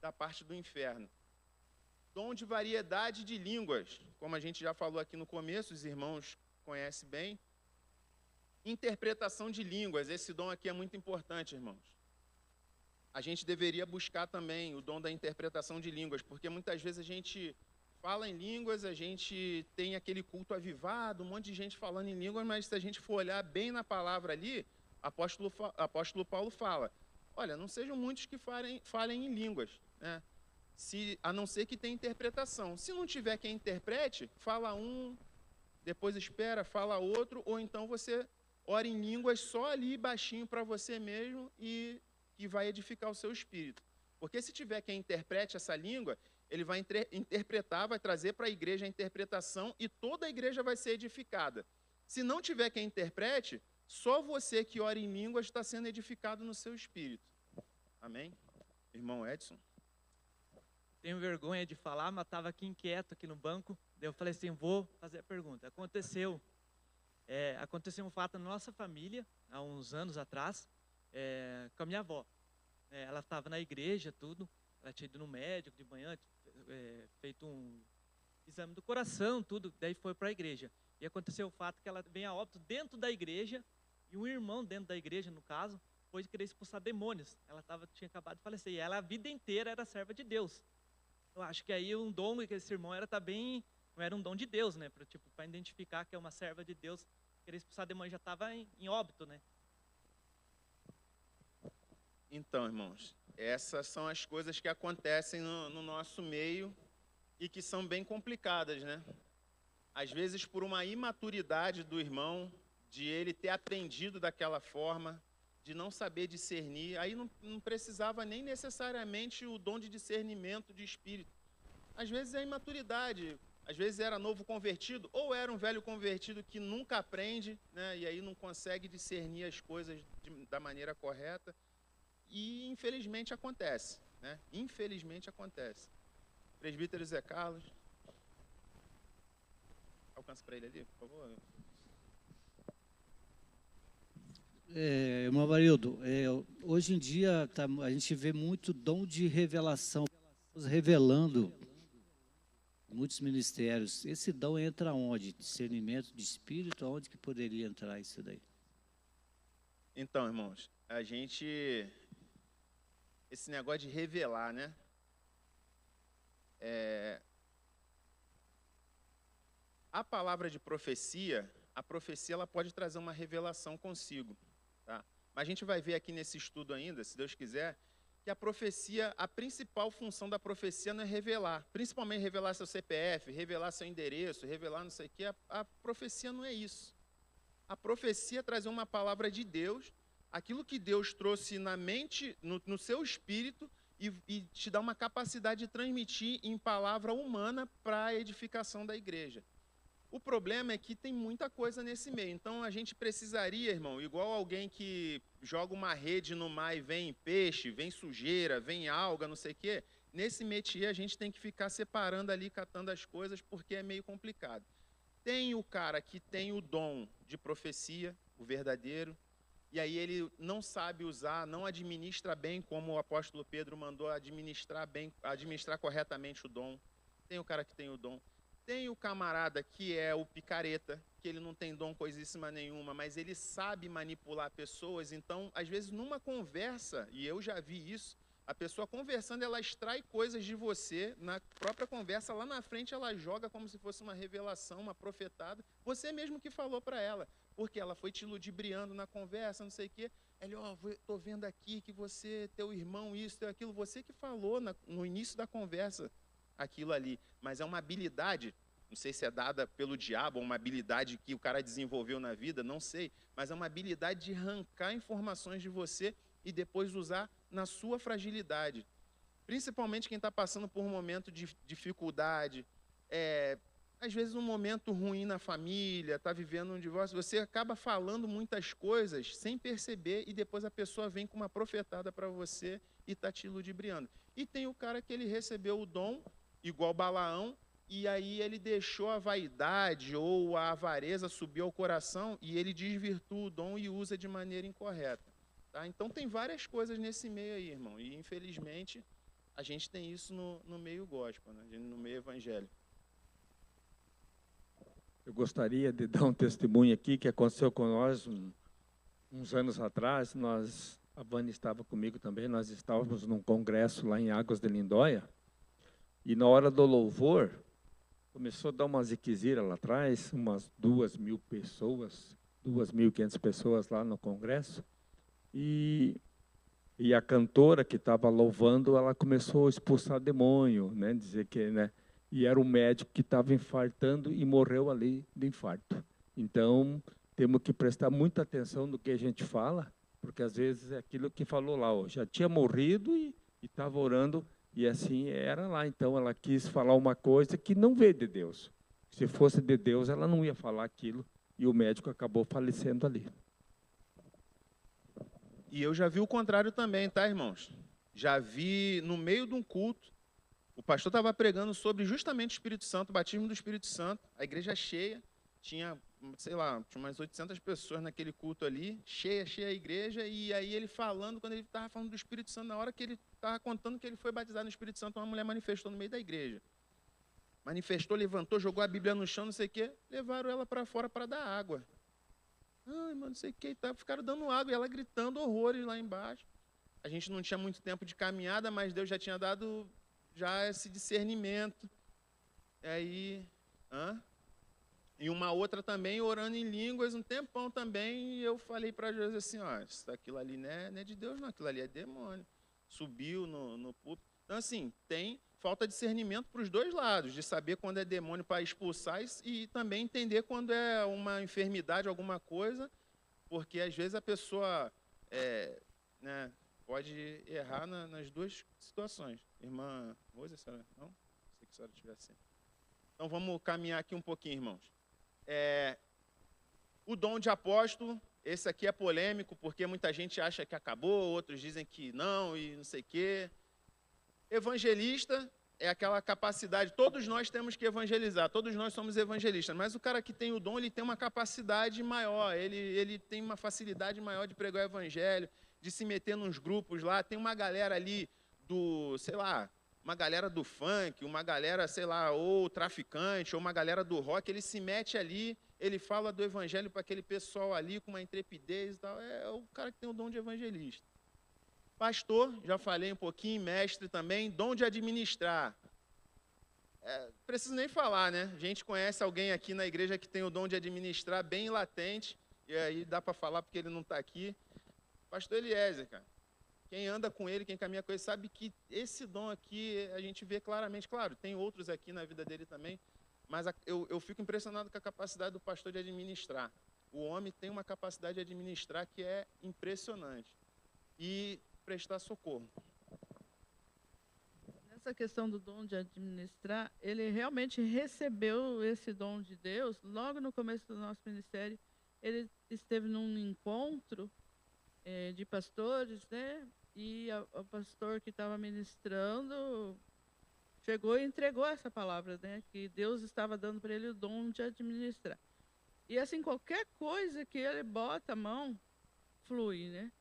Speaker 1: da parte do inferno. Dom de variedade de línguas, como a gente já falou aqui no começo, os irmãos conhecem bem. Interpretação de línguas, esse dom aqui é muito importante, irmãos. A gente deveria buscar também o dom da interpretação de línguas, porque muitas vezes a gente fala em línguas, a gente tem aquele culto avivado, um monte de gente falando em línguas, mas se a gente for olhar bem na palavra ali, apóstolo Paulo fala, olha, não sejam muitos que falem em línguas, né? A não ser que tenha interpretação. Se não tiver quem interprete, fala um, depois espera, fala outro, ou então você ora em línguas só ali baixinho para você mesmo e vai edificar o seu espírito. Porque se tiver quem interprete essa língua, ele vai interpretar, vai trazer para a igreja a interpretação e toda a igreja vai ser edificada. Se não tiver quem interprete, só você que ora em línguas está sendo edificado no seu espírito. Amém? Irmão Edson?
Speaker 6: Tenho vergonha de falar, mas estava aqui inquieto aqui no banco. Daí eu falei assim, vou fazer a pergunta. Aconteceu um fato na nossa família, há uns anos atrás, com a minha avó. Ela estava na igreja, tudo. Ela tinha ido no médico de manhã, feito um exame do coração, tudo. Daí foi para a igreja. E aconteceu o fato que ela vem a óbito dentro da igreja, e um irmão dentro da igreja, no caso, foi querer expulsar demônios. Ela tinha acabado de falecer. E ela a vida inteira era serva de Deus. Eu acho que aí um dom que esse irmão era também, não era um dom de Deus, né? Para tipo, para identificar que é uma serva de Deus, querer expulsar demônio já estava em óbito, né?
Speaker 1: Então, irmãos, essas são as coisas que acontecem no nosso meio e que são bem complicadas, né? Às vezes por uma imaturidade do irmão, de ele ter aprendido daquela forma, de não saber discernir, aí não precisava nem necessariamente o dom de discernimento de espírito. Às vezes é imaturidade, às vezes era novo convertido, ou era um velho convertido que nunca aprende, né, e aí não consegue discernir as coisas da maneira correta, e infelizmente acontece, né? Infelizmente acontece. Presbítero Zé Carlos, alcança para ele ali, por favor.
Speaker 7: Irmão Avarildo, hoje em dia a gente vê muito dom de revelação, revelando muitos ministérios. Esse dom entra onde? Discernimento de espírito, aonde que poderia entrar isso daí?
Speaker 1: Então, irmãos, esse negócio de revelar, né? A palavra de profecia, a profecia ela pode trazer uma revelação consigo. Tá? Mas a gente vai ver aqui nesse estudo ainda, se Deus quiser, que a profecia, a principal função da profecia não é revelar, principalmente revelar seu CPF, revelar seu endereço, revelar não sei o quê. A profecia não é isso. A profecia é trazer uma palavra de Deus, aquilo que Deus trouxe na mente, no seu espírito, e te dá uma capacidade de transmitir em palavra humana para a edificação da igreja. O problema é que tem muita coisa nesse meio. Então, a gente precisaria, irmão, igual alguém que joga uma rede no mar e vem peixe, vem sujeira, vem alga, não sei o quê. Nesse métier, a gente tem que ficar separando ali, catando as coisas, porque é meio complicado. Tem o cara que tem o dom de profecia, o verdadeiro, e aí ele não sabe usar, não administra bem, como o apóstolo Pedro mandou administrar bem, administrar corretamente o dom. Tem o cara que tem o dom. Tem o camarada que é o picareta, que ele não tem dom coisíssima nenhuma, mas ele sabe manipular pessoas. Então, às vezes, numa conversa, e eu já vi isso, a pessoa conversando, ela extrai coisas de você, na própria conversa, lá na frente ela joga como se fosse uma revelação, uma profetada. Você mesmo que falou para ela, porque ela foi te ludibriando na conversa, não sei o quê. Ele, estou vendo aqui que você, teu irmão, isso, teu aquilo. Você que falou no início da conversa aquilo ali, mas é uma habilidade, não sei se é dada pelo diabo, ou uma habilidade que o cara desenvolveu na vida, não sei, mas é uma habilidade de arrancar informações de você e depois usar na sua fragilidade. Principalmente quem está passando por um momento de dificuldade, às vezes um momento ruim na família, está vivendo um divórcio, você acaba falando muitas coisas sem perceber e depois a pessoa vem com uma profetada para você e está te ludibriando. E tem o cara que ele recebeu o dom, igual Balaão, e aí ele deixou a vaidade ou a avareza subir ao coração e ele desvirtua o dom e usa de maneira incorreta. Tá? Então tem várias coisas nesse meio aí, irmão, e infelizmente a gente tem isso no meio gospel, né? No meio evangélico.
Speaker 8: Eu gostaria de dar um testemunho aqui que aconteceu com nós uns anos atrás. A Vânia estava comigo também, nós estávamos num congresso lá em Águas de Lindóia. E na hora do louvor, começou a dar uma ziquezira lá atrás, umas 2.000 pessoas, 2.500 pessoas lá no congresso. E a cantora que estava louvando, ela começou a expulsar demônio, né? Dizer que, né? E era um médico que estava infartando e morreu ali de infarto. Então, temos que prestar muita atenção no que a gente fala, porque às vezes é aquilo que falou lá, já tinha morrido e estava orando. E assim era lá. Então, ela quis falar uma coisa que não veio de Deus. Se fosse de Deus, ela não ia falar aquilo. E o médico acabou falecendo ali.
Speaker 1: E eu já vi o contrário também, tá, irmãos? Já vi no meio de um culto, o pastor estava pregando sobre justamente o Espírito Santo, o batismo do Espírito Santo, a igreja cheia, tinha, sei lá, tinha umas 800 pessoas naquele culto ali, cheia a igreja, e aí ele falando, quando ele estava falando do Espírito Santo, na hora que ele estava contando que ele foi batizado no Espírito Santo, uma mulher manifestou no meio da igreja. Manifestou, levantou, jogou a Bíblia no chão, não sei o quê, levaram ela para fora para dar água. Ai, mano, não sei o quê, ficaram dando água, e ela gritando horrores lá embaixo. A gente não tinha muito tempo de caminhada, mas Deus já tinha dado já esse discernimento. Aí, e uma outra também, orando em línguas, um tempão também, e eu falei para Jesus assim, ó, aquilo ali não é de Deus não, aquilo ali é demônio. Subiu no púlpito. Então, assim, tem falta de discernimento para os dois lados, de saber quando é demônio para expulsar e também entender quando é uma enfermidade, alguma coisa, porque às vezes a pessoa né, pode errar nas duas situações. Irmã Rosa, a senhora, não? Sei que a senhora estiver assim. Então vamos caminhar aqui um pouquinho, irmãos. O dom de apóstolo, esse aqui é polêmico, porque muita gente acha que acabou, outros dizem que não e não sei o quê. Evangelista é aquela capacidade, todos nós temos que evangelizar, todos nós somos evangelistas, mas o cara que tem o dom, ele tem uma capacidade maior, ele tem uma facilidade maior de pregar o evangelho, de se meter nos grupos lá, tem uma galera ali sei lá, uma galera do funk, uma galera, sei lá, ou traficante, ou uma galera do rock, ele se mete ali, ele fala do evangelho para aquele pessoal ali com uma intrepidez e tal, é o cara que tem o dom de evangelista. Pastor, já falei um pouquinho, mestre também, dom de administrar. Preciso nem falar, né? A gente conhece alguém aqui na igreja que tem o dom de administrar bem latente, e aí dá para falar porque ele não está aqui. Pastor Eliezer, cara. Quem anda com ele, quem caminha com ele, sabe que esse dom aqui a gente vê claramente. Claro, tem outros aqui na vida dele também, mas eu fico impressionado com a capacidade do pastor de administrar. O homem tem uma capacidade de administrar que é impressionante. E prestar socorro.
Speaker 3: Nessa questão do dom de administrar, ele realmente recebeu esse dom de Deus logo no começo do nosso ministério. Ele esteve num encontro de pastores, né? E o pastor que estava ministrando chegou e entregou essa palavra, né? Que Deus estava dando para ele o dom de administrar. E assim, qualquer coisa que ele bota a mão, flui, né?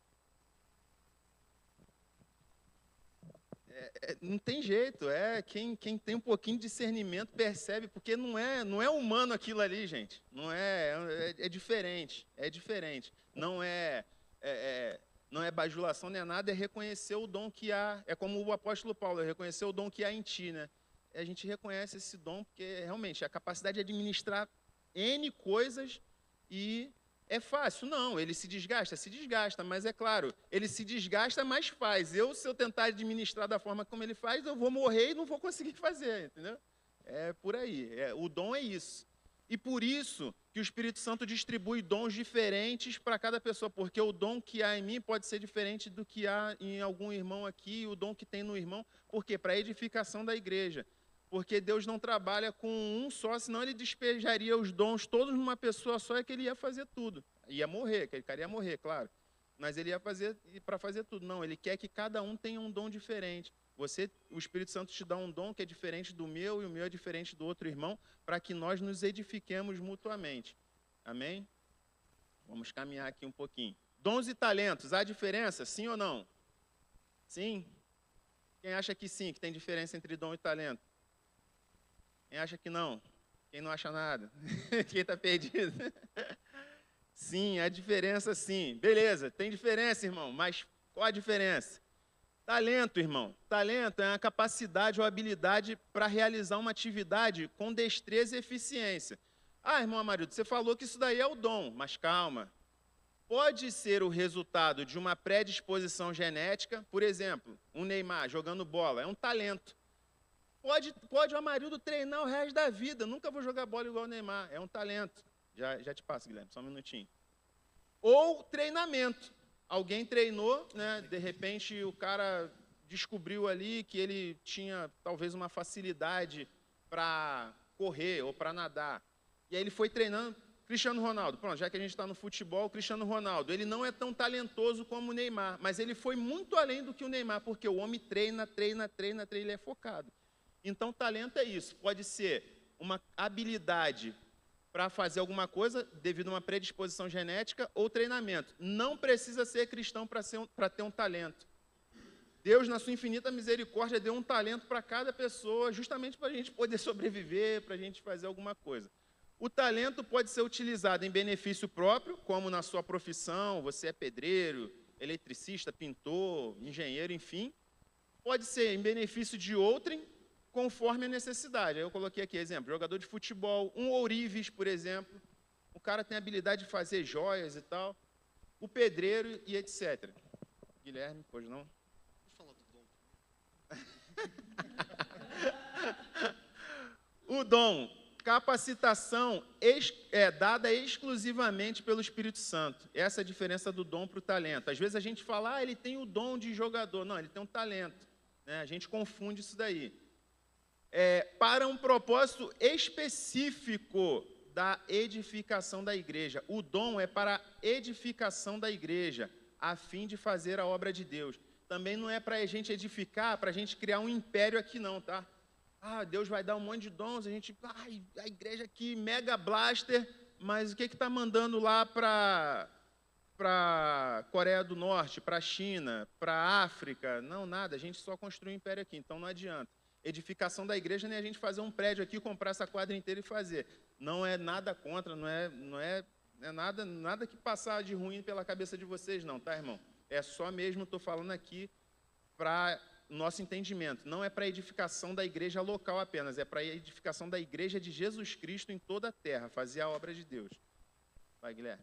Speaker 1: Não tem jeito, quem tem um pouquinho de discernimento percebe, porque não é humano aquilo ali, gente. Não é diferente, Não é bajulação, nem é nada, é reconhecer o dom que há. É como o apóstolo Paulo, é reconhecer o dom que há em ti, né? A gente reconhece esse dom porque realmente a capacidade de administrar N coisas e é fácil? Não, ele se desgasta, mas é claro, ele se desgasta, mas faz. Se eu tentar administrar da forma como ele faz, eu vou morrer e não vou conseguir fazer, entendeu? É por aí, o dom é isso. E por isso que o Espírito Santo distribui dons diferentes para cada pessoa, porque o dom que há em mim pode ser diferente do que há em algum irmão aqui, o dom que tem no irmão, por quê? Para a edificação da igreja. Porque Deus não trabalha com um só, senão ele despejaria os dons todos numa pessoa só, que ele ia fazer tudo. Ia morrer, aquele cara ia morrer, claro. Mas ele ia fazer para fazer tudo. Não, ele quer que cada um tenha um dom diferente. O Espírito Santo te dá um dom que é diferente do meu, e o meu é diferente do outro irmão, para que nós nos edifiquemos mutuamente. Amém? Vamos caminhar aqui um pouquinho. Dons e talentos, há diferença? Sim ou não? Sim? Quem acha que sim, que tem diferença entre dom e talento? Quem acha que não? Quem não acha nada? Quem está perdido? Sim, há diferença sim. Beleza, tem diferença, irmão, mas qual a diferença? Talento, irmão. Talento é uma capacidade ou habilidade para realizar uma atividade com destreza e eficiência. Irmão Amarildo, você falou que isso daí é o dom, mas calma. Pode ser o resultado de uma predisposição genética, por exemplo, um Neymar jogando bola, é um talento. Pode o Amarildo treinar o resto da vida. Nunca vou jogar bola igual o Neymar. É um talento. Já te passo, Guilherme, só um minutinho. Ou treinamento. Alguém treinou, né? De repente o cara descobriu ali que ele tinha talvez uma facilidade para correr ou para nadar. E aí ele foi treinando. Cristiano Ronaldo, pronto, já que a gente está no futebol, Cristiano Ronaldo, ele não é tão talentoso como o Neymar, mas ele foi muito além do que o Neymar, porque o homem treina, ele é focado. Então, talento é isso, pode ser uma habilidade para fazer alguma coisa devido a uma predisposição genética ou treinamento. Não precisa ser cristão para ter um talento. Deus, na sua infinita misericórdia, deu um talento para cada pessoa, justamente para a gente poder sobreviver, para a gente fazer alguma coisa. O talento pode ser utilizado em benefício próprio, como na sua profissão, você é pedreiro, eletricista, pintor, engenheiro, enfim. pode ser em benefício de outrem, conforme a necessidade. Aí eu coloquei aqui, exemplo, jogador de futebol, um ourives, por exemplo, o cara tem a habilidade de fazer joias e tal, o pedreiro e etc. Guilherme, pois não? O dom, capacitação é dada exclusivamente pelo Espírito Santo. Essa é a diferença do dom para o talento. Às vezes a gente fala, ele tem o dom de jogador. Não, ele tem um talento, né? A gente confunde isso daí. Para um propósito específico da edificação da igreja. O dom é para a edificação da igreja, a fim de fazer a obra de Deus. Também não é para a gente edificar, para a gente criar um império aqui não, tá? Deus vai dar um monte de dons, a igreja aqui, mega blaster, mas o que está mandando lá para Coreia do Norte, para a China, para a África? Não, nada, a gente só construiu um império aqui, então não adianta. Edificação da igreja nem a gente fazer um prédio aqui, comprar essa quadra inteira e fazer. Não é nada contra, não é nada que passar de ruim pela cabeça de vocês não, tá, irmão? É só mesmo, estou falando aqui para nosso entendimento. Não é para a edificação da igreja local apenas, é para a edificação da igreja de Jesus Cristo em toda a terra, fazer a obra de Deus. Vai, Guilherme.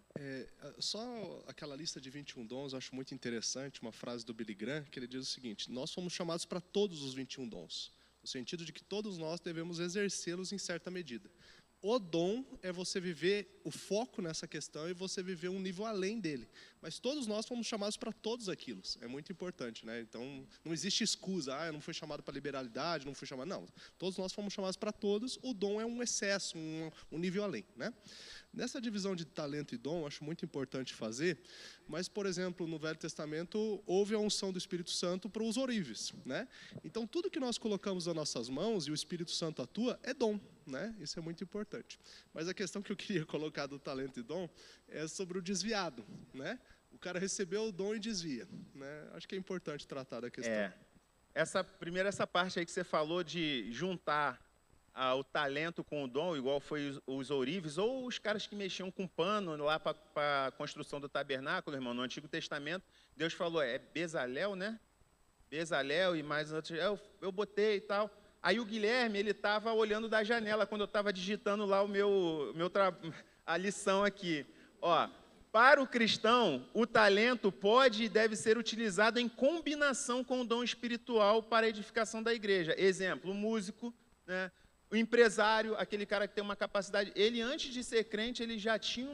Speaker 4: Só aquela lista de 21 dons, eu acho muito interessante, uma frase do Billy Graham, que ele diz o seguinte: nós fomos chamados para todos os 21 dons, no sentido de que todos nós devemos exercê-los em certa medida. O dom é você viver o foco nessa questão e você viver um nível além dele. Mas todos nós fomos chamados para todos aquilo. É muito importante, né? Então, não existe escusa. Eu não fui chamado para liberalidade, não fui chamado... Não, todos nós fomos chamados para todos. O dom é um excesso, um nível além, né? Nessa divisão de talento e dom, acho muito importante fazer, mas, por exemplo, no Velho Testamento, houve a unção do Espírito Santo para os ourives, né? Então, tudo que nós colocamos nas nossas mãos e o Espírito Santo atua, é dom, né? Isso é muito importante. Mas a questão que eu queria colocar do talento e dom é sobre o desviado, né? O cara recebeu o dom e desvia, né? Acho que é importante tratar da questão.
Speaker 1: Essa parte aí que você falou de juntar o talento com o dom, igual foi os ourives, ou os caras que mexiam com pano lá para a construção do tabernáculo, irmão, no Antigo Testamento, Deus falou, Bezalel, né? Bezalel e mais outros, eu botei e tal. Aí o Guilherme, ele estava olhando da janela quando eu estava digitando lá a lição aqui. Para o cristão, o talento pode e deve ser utilizado em combinação com o dom espiritual para a edificação da igreja. Exemplo, o músico, né? O empresário, aquele cara que tem uma capacidade, ele antes de ser crente, ele já tinha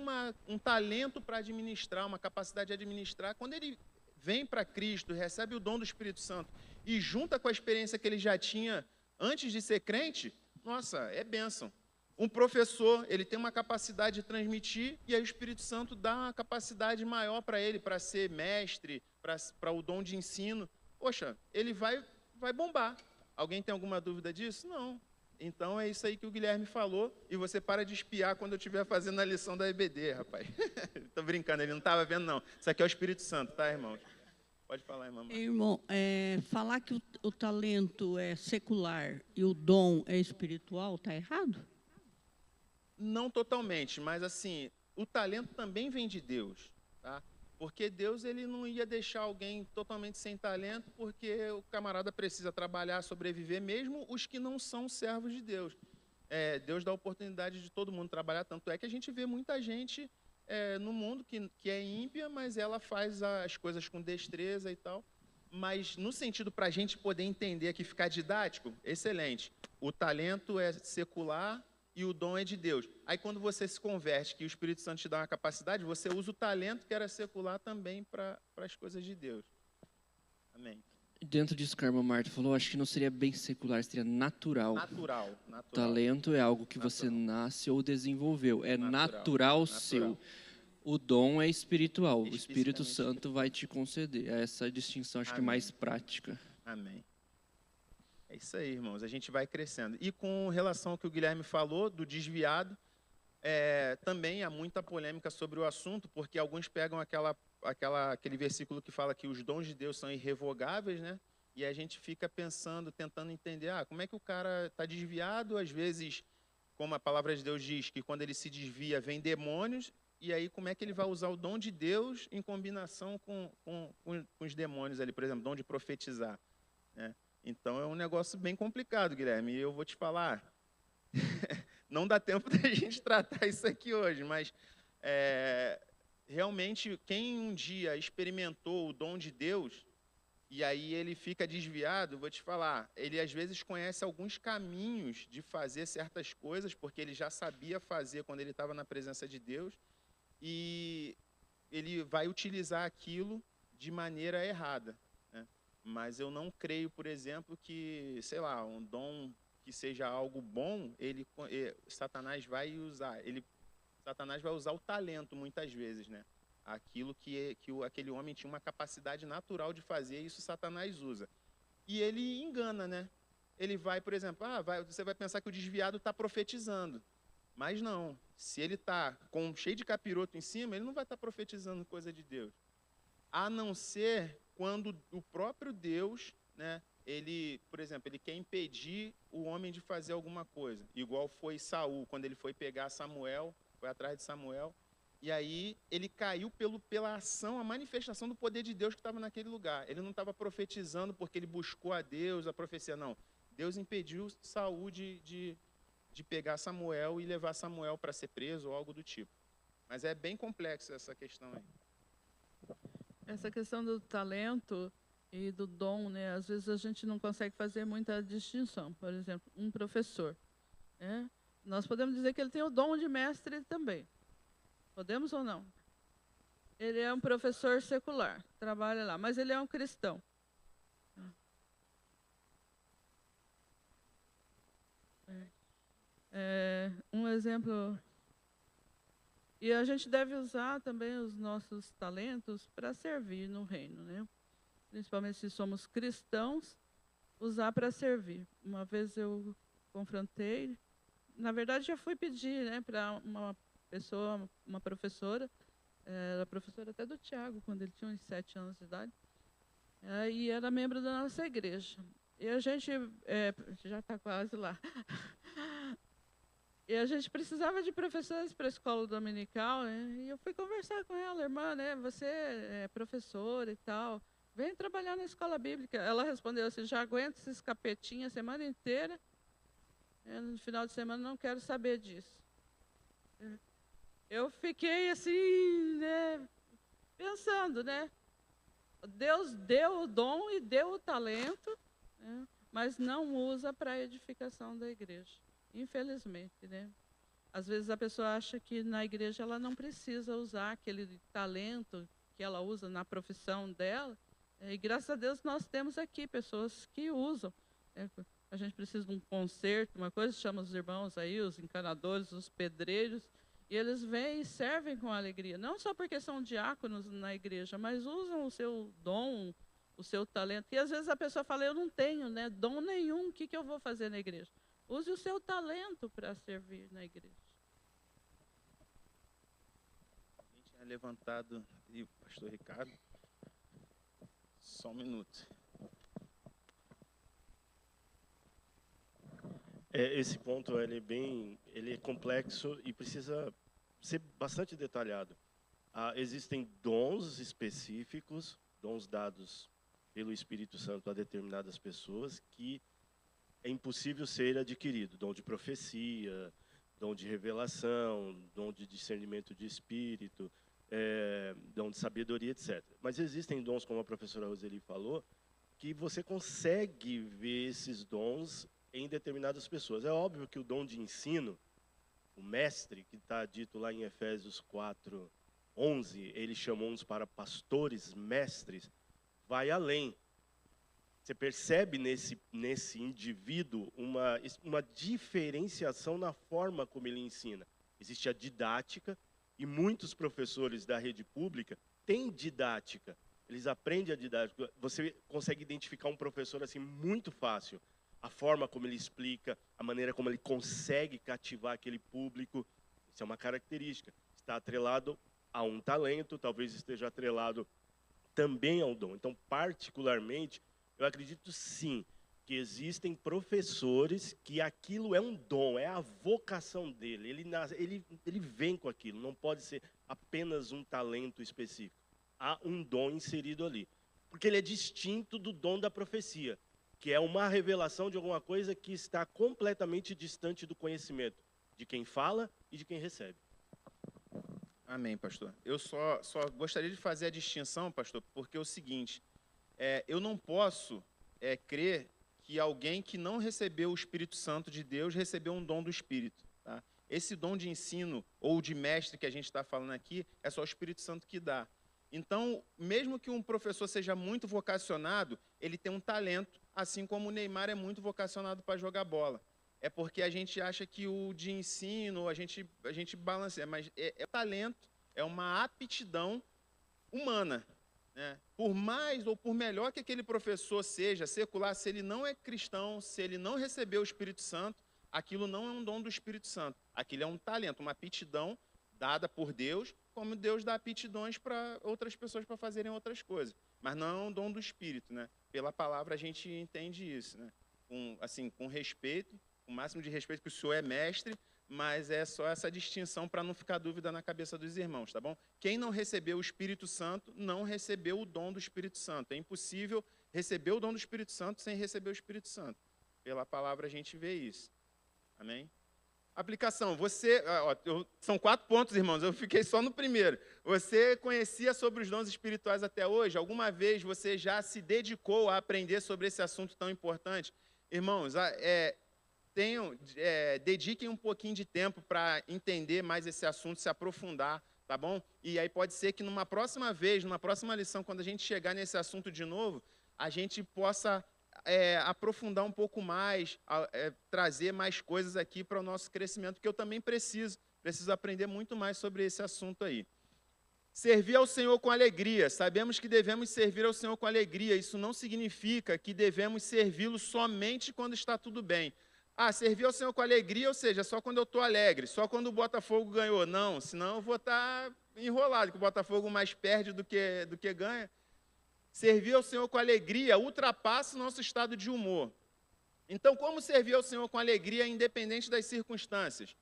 Speaker 1: um talento para administrar, uma capacidade de administrar. Quando ele vem para Cristo, recebe o dom do Espírito Santo e junta com a experiência que ele já tinha antes de ser crente, nossa, é bênção. Um professor, ele tem uma capacidade de transmitir e aí o Espírito Santo dá uma capacidade maior para ele, para ser mestre, para o dom de ensino. Poxa, ele vai bombar. Alguém tem alguma dúvida disso? Não. Então, é isso aí que o Guilherme falou, e você para de espiar quando eu estiver fazendo a lição da EBD, rapaz. Estou brincando, ele não estava vendo, não. Isso aqui é o Espírito Santo, tá, irmão? Pode falar, irmã.
Speaker 9: Irmão, falar que o talento é secular e o dom é espiritual, está errado?
Speaker 1: Não totalmente, mas, assim, o talento também vem de Deus, tá? Porque Deus, ele não ia deixar alguém totalmente sem talento, porque o camarada precisa trabalhar, sobreviver, mesmo os que não são servos de Deus. Deus dá a oportunidade de todo mundo trabalhar, tanto é que a gente vê muita gente no mundo que é ímpia, mas ela faz as coisas com destreza e tal. Mas no sentido para a gente poder entender aqui, ficar didático, excelente. O talento é secular e o dom é de Deus. Aí quando você se converte, que o Espírito Santo te dá uma capacidade, você usa o talento que era secular também para as coisas de Deus. Amém.
Speaker 10: Dentro disso que a irmã Marta falou, acho que não seria bem secular, seria natural.
Speaker 1: Natural.
Speaker 10: Talento é algo que você nasce ou desenvolveu. É natural seu. O dom é espiritual. O Espírito Santo vai te conceder. Essa distinção acho que é mais prática.
Speaker 1: Amém. É isso aí, irmãos. A gente vai crescendo. E com relação ao que o Guilherme falou, do desviado, também há muita polêmica sobre o assunto, porque alguns pegam aquele versículo que fala que os dons de Deus são irrevogáveis, né? E a gente fica pensando, tentando entender, como é que o cara está desviado? Às vezes, como a palavra de Deus diz, que quando ele se desvia, vem demônios, e aí como é que ele vai usar o dom de Deus em combinação com os demônios ali, por exemplo, dom de profetizar? né? Então é um negócio bem complicado, Guilherme. E eu vou te falar, não dá tempo da gente tratar isso aqui hoje, mas realmente quem um dia experimentou o dom de Deus e aí ele fica desviado, vou te falar, ele às vezes conhece alguns caminhos de fazer certas coisas, porque ele já sabia fazer quando ele estava na presença de Deus, e ele vai utilizar aquilo de maneira errada, né? Mas eu não creio, por exemplo, que, sei lá, um dom que seja algo bom, Satanás vai usar. Satanás vai usar o talento muitas vezes, né? Aquilo que aquele homem tinha uma capacidade natural de fazer, isso Satanás usa. E ele engana, né? Ele vai, por exemplo, você vai pensar que o desviado está profetizando. Mas não. Se ele está cheio de capiroto em cima, ele não vai estar profetizando coisa de Deus. A não ser quando o próprio Deus, né, por exemplo, ele quer impedir o homem de fazer alguma coisa. Igual foi Saul, quando ele foi pegar Samuel, foi atrás de Samuel, e aí ele caiu pela ação, a manifestação do poder de Deus que estava naquele lugar. Ele não estava profetizando porque ele buscou a Deus, a profecia, não. Deus impediu Saul de pegar Samuel e levar Samuel para ser preso ou algo do tipo. Mas é bem complexa essa questão aí.
Speaker 3: Essa questão do talento e do dom, né? Às vezes a gente não consegue fazer muita distinção. Por exemplo, um professor, né? Nós podemos dizer que ele tem o dom de mestre também. Podemos ou não? Ele é um professor secular, trabalha lá, mas ele é um cristão. Um exemplo. E a gente deve usar também os nossos talentos para servir no reino, né? Principalmente se somos cristãos, usar para servir. Uma vez eu confrontei, na verdade já fui pedir, né, para uma pessoa, uma professora, era professora até do Tiago, quando ele tinha uns 7 anos de idade, e era membro da nossa igreja. E a gente, já está quase lá, e a gente precisava de professores para a escola dominical, né? E eu fui conversar com ela, irmã, né, você é professora e tal, vem trabalhar na escola bíblica. Ela respondeu assim, já aguento esses capetinhas a semana inteira, no final de semana não quero saber disso. Eu fiquei assim, né, pensando, né? Deus deu o dom e deu o talento, né, mas não usa para a edificação da igreja, infelizmente, né? Às vezes a pessoa acha que na igreja ela não precisa usar aquele talento que ela usa na profissão dela, e graças a Deus nós temos aqui pessoas que usam, né? A gente precisa de um concerto, uma coisa, chama os irmãos aí, os encanadores, os pedreiros, e eles vêm e servem com alegria. Não só porque são diáconos na igreja, mas usam o seu dom, o seu talento. E às vezes a pessoa fala, eu não tenho, né, dom nenhum, o que eu vou fazer na igreja? Use o seu talento para servir na igreja.
Speaker 1: A gente tinha levantado, e o pastor Ricardo, só um minuto.
Speaker 11: Esse ponto ele é complexo e precisa ser bastante detalhado. Existem dons específicos, dons dados pelo Espírito Santo a determinadas pessoas que é impossível ser adquirido. Dom de profecia, dom de revelação, dom de discernimento de espírito, dom de sabedoria, etc. Mas existem dons, como a professora Roseli falou, que você consegue ver esses dons em determinadas pessoas. É óbvio que o dom de ensino, o mestre, que está dito lá em Efésios 4:11, ele chamou-nos para pastores, mestres, vai além. Você percebe nesse indivíduo uma diferenciação na forma como ele ensina. Existe a didática, e muitos professores da rede pública têm didática. Eles aprendem a didática. Você consegue identificar um professor assim muito fácil. A forma como ele explica, a maneira como ele consegue cativar aquele público. Isso é uma característica. Está atrelado a um talento, talvez esteja atrelado também ao dom. Então, particularmente, eu acredito sim que existem professores que aquilo é um dom, é a vocação dele. Ele vem com aquilo, não pode ser apenas um talento específico. Há um dom inserido ali. Porque ele é distinto do dom da profecia. que é uma revelação de alguma coisa que está completamente distante do conhecimento de quem fala e de quem recebe.
Speaker 1: Amém, pastor. Eu só gostaria de fazer a distinção, pastor, porque é o seguinte, eu não posso crer que alguém que não recebeu o Espírito Santo de Deus recebeu um dom do Espírito. Tá? Esse dom de ensino ou de mestre que a gente está falando aqui é só o Espírito Santo que dá. Então, mesmo que um professor seja muito vocacionado, ele tem um talento, assim como o Neymar é muito vocacionado para jogar bola. É porque a gente acha que o de ensino, a gente balanceia, mas é talento, é uma aptidão humana. Né? Por mais ou por melhor que aquele professor seja secular, se ele não é cristão, se ele não recebeu o Espírito Santo, aquilo não é um dom do Espírito Santo. Aquilo é um talento, uma aptidão dada por Deus, como Deus dá aptidões para outras pessoas para fazerem outras coisas. Mas não é um dom do Espírito. Né? Pela palavra a gente entende isso. Né? Com respeito, o máximo de respeito, que o senhor é mestre, mas é só essa distinção para não ficar dúvida na cabeça dos irmãos, tá bom? Quem não recebeu o Espírito Santo, não recebeu o dom do Espírito Santo. É impossível receber o dom do Espírito Santo sem receber o Espírito Santo. Pela palavra a gente vê isso. Amém? Aplicação. São 4 pontos, irmãos, eu fiquei só no primeiro. Você conhecia sobre os dons espirituais até hoje? Alguma vez você já se dedicou a aprender sobre esse assunto tão importante? Irmãos, dediquem um pouquinho de tempo para entender mais esse assunto, se aprofundar, tá bom? E aí pode ser que numa próxima vez, numa próxima lição, quando a gente chegar nesse assunto de novo, a gente possa aprofundar um pouco mais, trazer mais coisas aqui para o nosso crescimento, porque eu também preciso aprender muito mais sobre esse assunto aí. Servir ao Senhor com alegria. Sabemos que devemos servir ao Senhor com alegria. Isso não significa que devemos servi-lo somente quando está tudo bem. Servir ao Senhor com alegria, ou seja, só quando eu estou alegre, só quando o Botafogo ganhou. Não, senão eu vou estar enrolado, que o Botafogo mais perde do que ganha. Servir ao Senhor com alegria ultrapassa o nosso estado de humor. Então, como servir ao Senhor com alegria, independente das circunstâncias?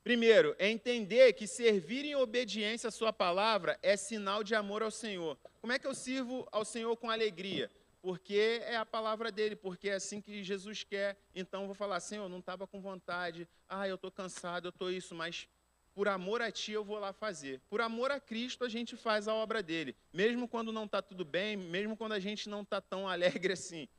Speaker 1: Primeiro, é entender que servir em obediência à sua palavra é sinal de amor ao Senhor. Como é que eu sirvo ao Senhor com alegria? Porque é a palavra dele, porque é assim que Jesus quer. Então, eu vou falar, Senhor, eu não estava com vontade, eu estou cansado, eu estou isso, mas por amor a ti eu vou lá fazer. Por amor a Cristo a gente faz a obra dele, mesmo quando não está tudo bem, mesmo quando a gente não está tão alegre assim.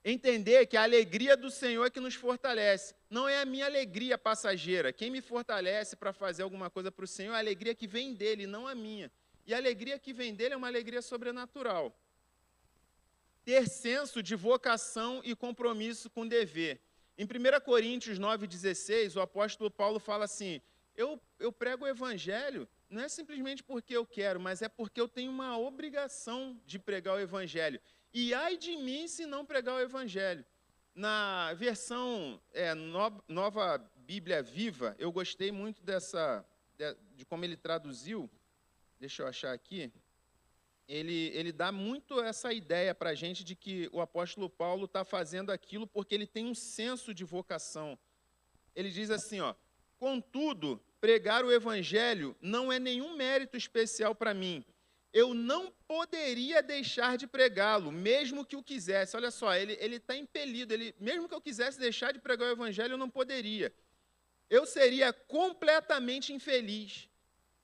Speaker 1: Entender que a alegria do Senhor é que nos fortalece. Não é a minha alegria passageira. Quem me fortalece para fazer alguma coisa para o Senhor é a alegria que vem dele, não a minha. E a alegria que vem dele é uma alegria sobrenatural. Ter senso de vocação e compromisso com o dever. Em 1 Coríntios 9,16, o apóstolo Paulo fala assim, eu prego o evangelho, não é simplesmente porque eu quero, mas é porque eu tenho uma obrigação de pregar o evangelho. E ai de mim se não pregar o evangelho. Na versão Nova Bíblia Viva, eu gostei muito de como ele traduziu. Deixa eu achar aqui. Ele dá muito essa ideia para a gente de que o apóstolo Paulo está fazendo aquilo porque ele tem um senso de vocação. Ele diz assim, contudo, pregar o evangelho não é nenhum mérito especial para mim. Eu não poderia deixar de pregá-lo, mesmo que o quisesse. Olha só, ele está impelido, mesmo que eu quisesse deixar de pregar o evangelho, eu não poderia. Eu seria completamente infeliz.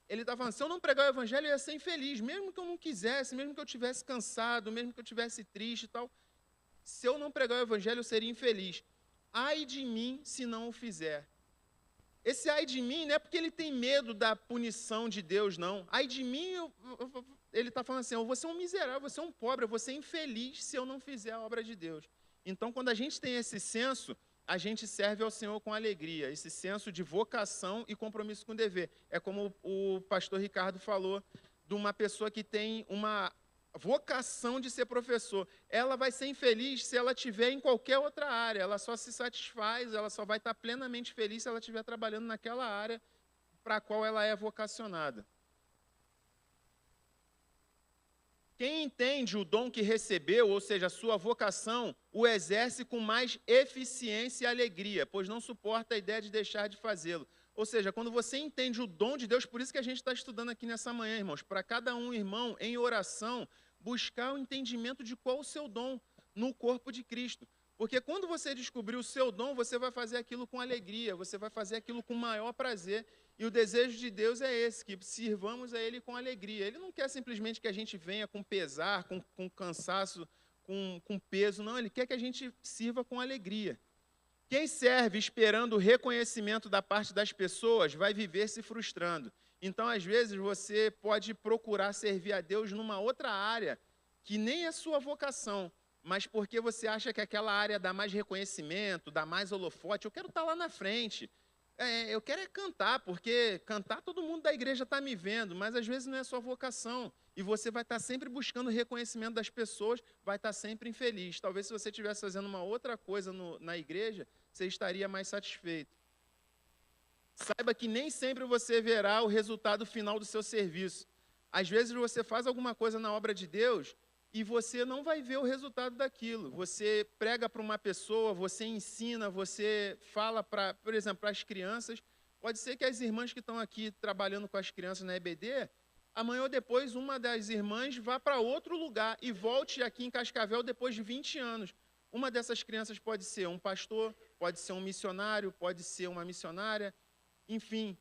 Speaker 1: Ele está falando, se eu não pregar o evangelho, eu ia ser infeliz, mesmo que eu não quisesse, mesmo que eu estivesse cansado, mesmo que eu estivesse triste e tal. Se eu não pregar o evangelho, eu seria infeliz. Ai de mim se não o fizer. Esse ai de mim não é porque ele tem medo da punição de Deus, não. Ai de mim, ele está falando assim, eu vou ser um miserável, eu vou ser um pobre, eu vou ser infeliz se eu não fizer a obra de Deus. Então, quando a gente tem esse senso, a gente serve ao Senhor com alegria, esse senso de vocação e compromisso com o dever. É como o pastor Ricardo falou, de uma pessoa que tem uma vocação de ser professor. Ela vai ser infeliz se ela estiver em qualquer outra área, ela só se satisfaz, ela só vai estar plenamente feliz se ela estiver trabalhando naquela área para a qual ela é vocacionada. Quem entende o dom que recebeu, ou seja, a sua vocação, o exerce com mais eficiência e alegria, pois não suporta a ideia de deixar de fazê-lo. Ou seja, quando você entende o dom de Deus, por isso que a gente está estudando aqui nessa manhã, irmãos, para cada um irmão, em oração, buscar o entendimento de qual o seu dom. no corpo de Cristo. Porque quando você descobrir o seu dom, você vai fazer aquilo com alegria, você vai fazer aquilo com maior prazer. E o desejo de Deus é esse, que sirvamos a Ele com alegria. Ele não quer simplesmente que a gente venha com pesar, com cansaço, com peso, não. Ele quer que a gente sirva com alegria. Quem serve esperando o reconhecimento da parte das pessoas vai viver se frustrando. Então, às vezes, você pode procurar servir a Deus numa outra área que nem é sua vocação, mas porque você acha que aquela área dá mais reconhecimento, dá mais holofote. Eu quero estar lá na frente. Eu quero é cantar, porque cantar todo mundo da igreja está me vendo, mas às vezes não é sua vocação. E você vai estar sempre buscando o reconhecimento das pessoas, vai estar sempre infeliz. Talvez se você estivesse fazendo uma outra coisa na igreja, você estaria mais satisfeito. Saiba que nem sempre você verá o resultado final do seu serviço. Às vezes você faz alguma coisa na obra de Deus e você não vai ver o resultado daquilo. Você prega para uma pessoa, você ensina, você fala, por exemplo, para as crianças. Pode ser que as irmãs que estão aqui trabalhando com as crianças na EBD, amanhã ou depois uma das irmãs vá para outro lugar e volte aqui em Cascavel depois de 20 anos. Uma dessas crianças pode ser um pastor, pode ser um missionário, pode ser uma missionária, enfim.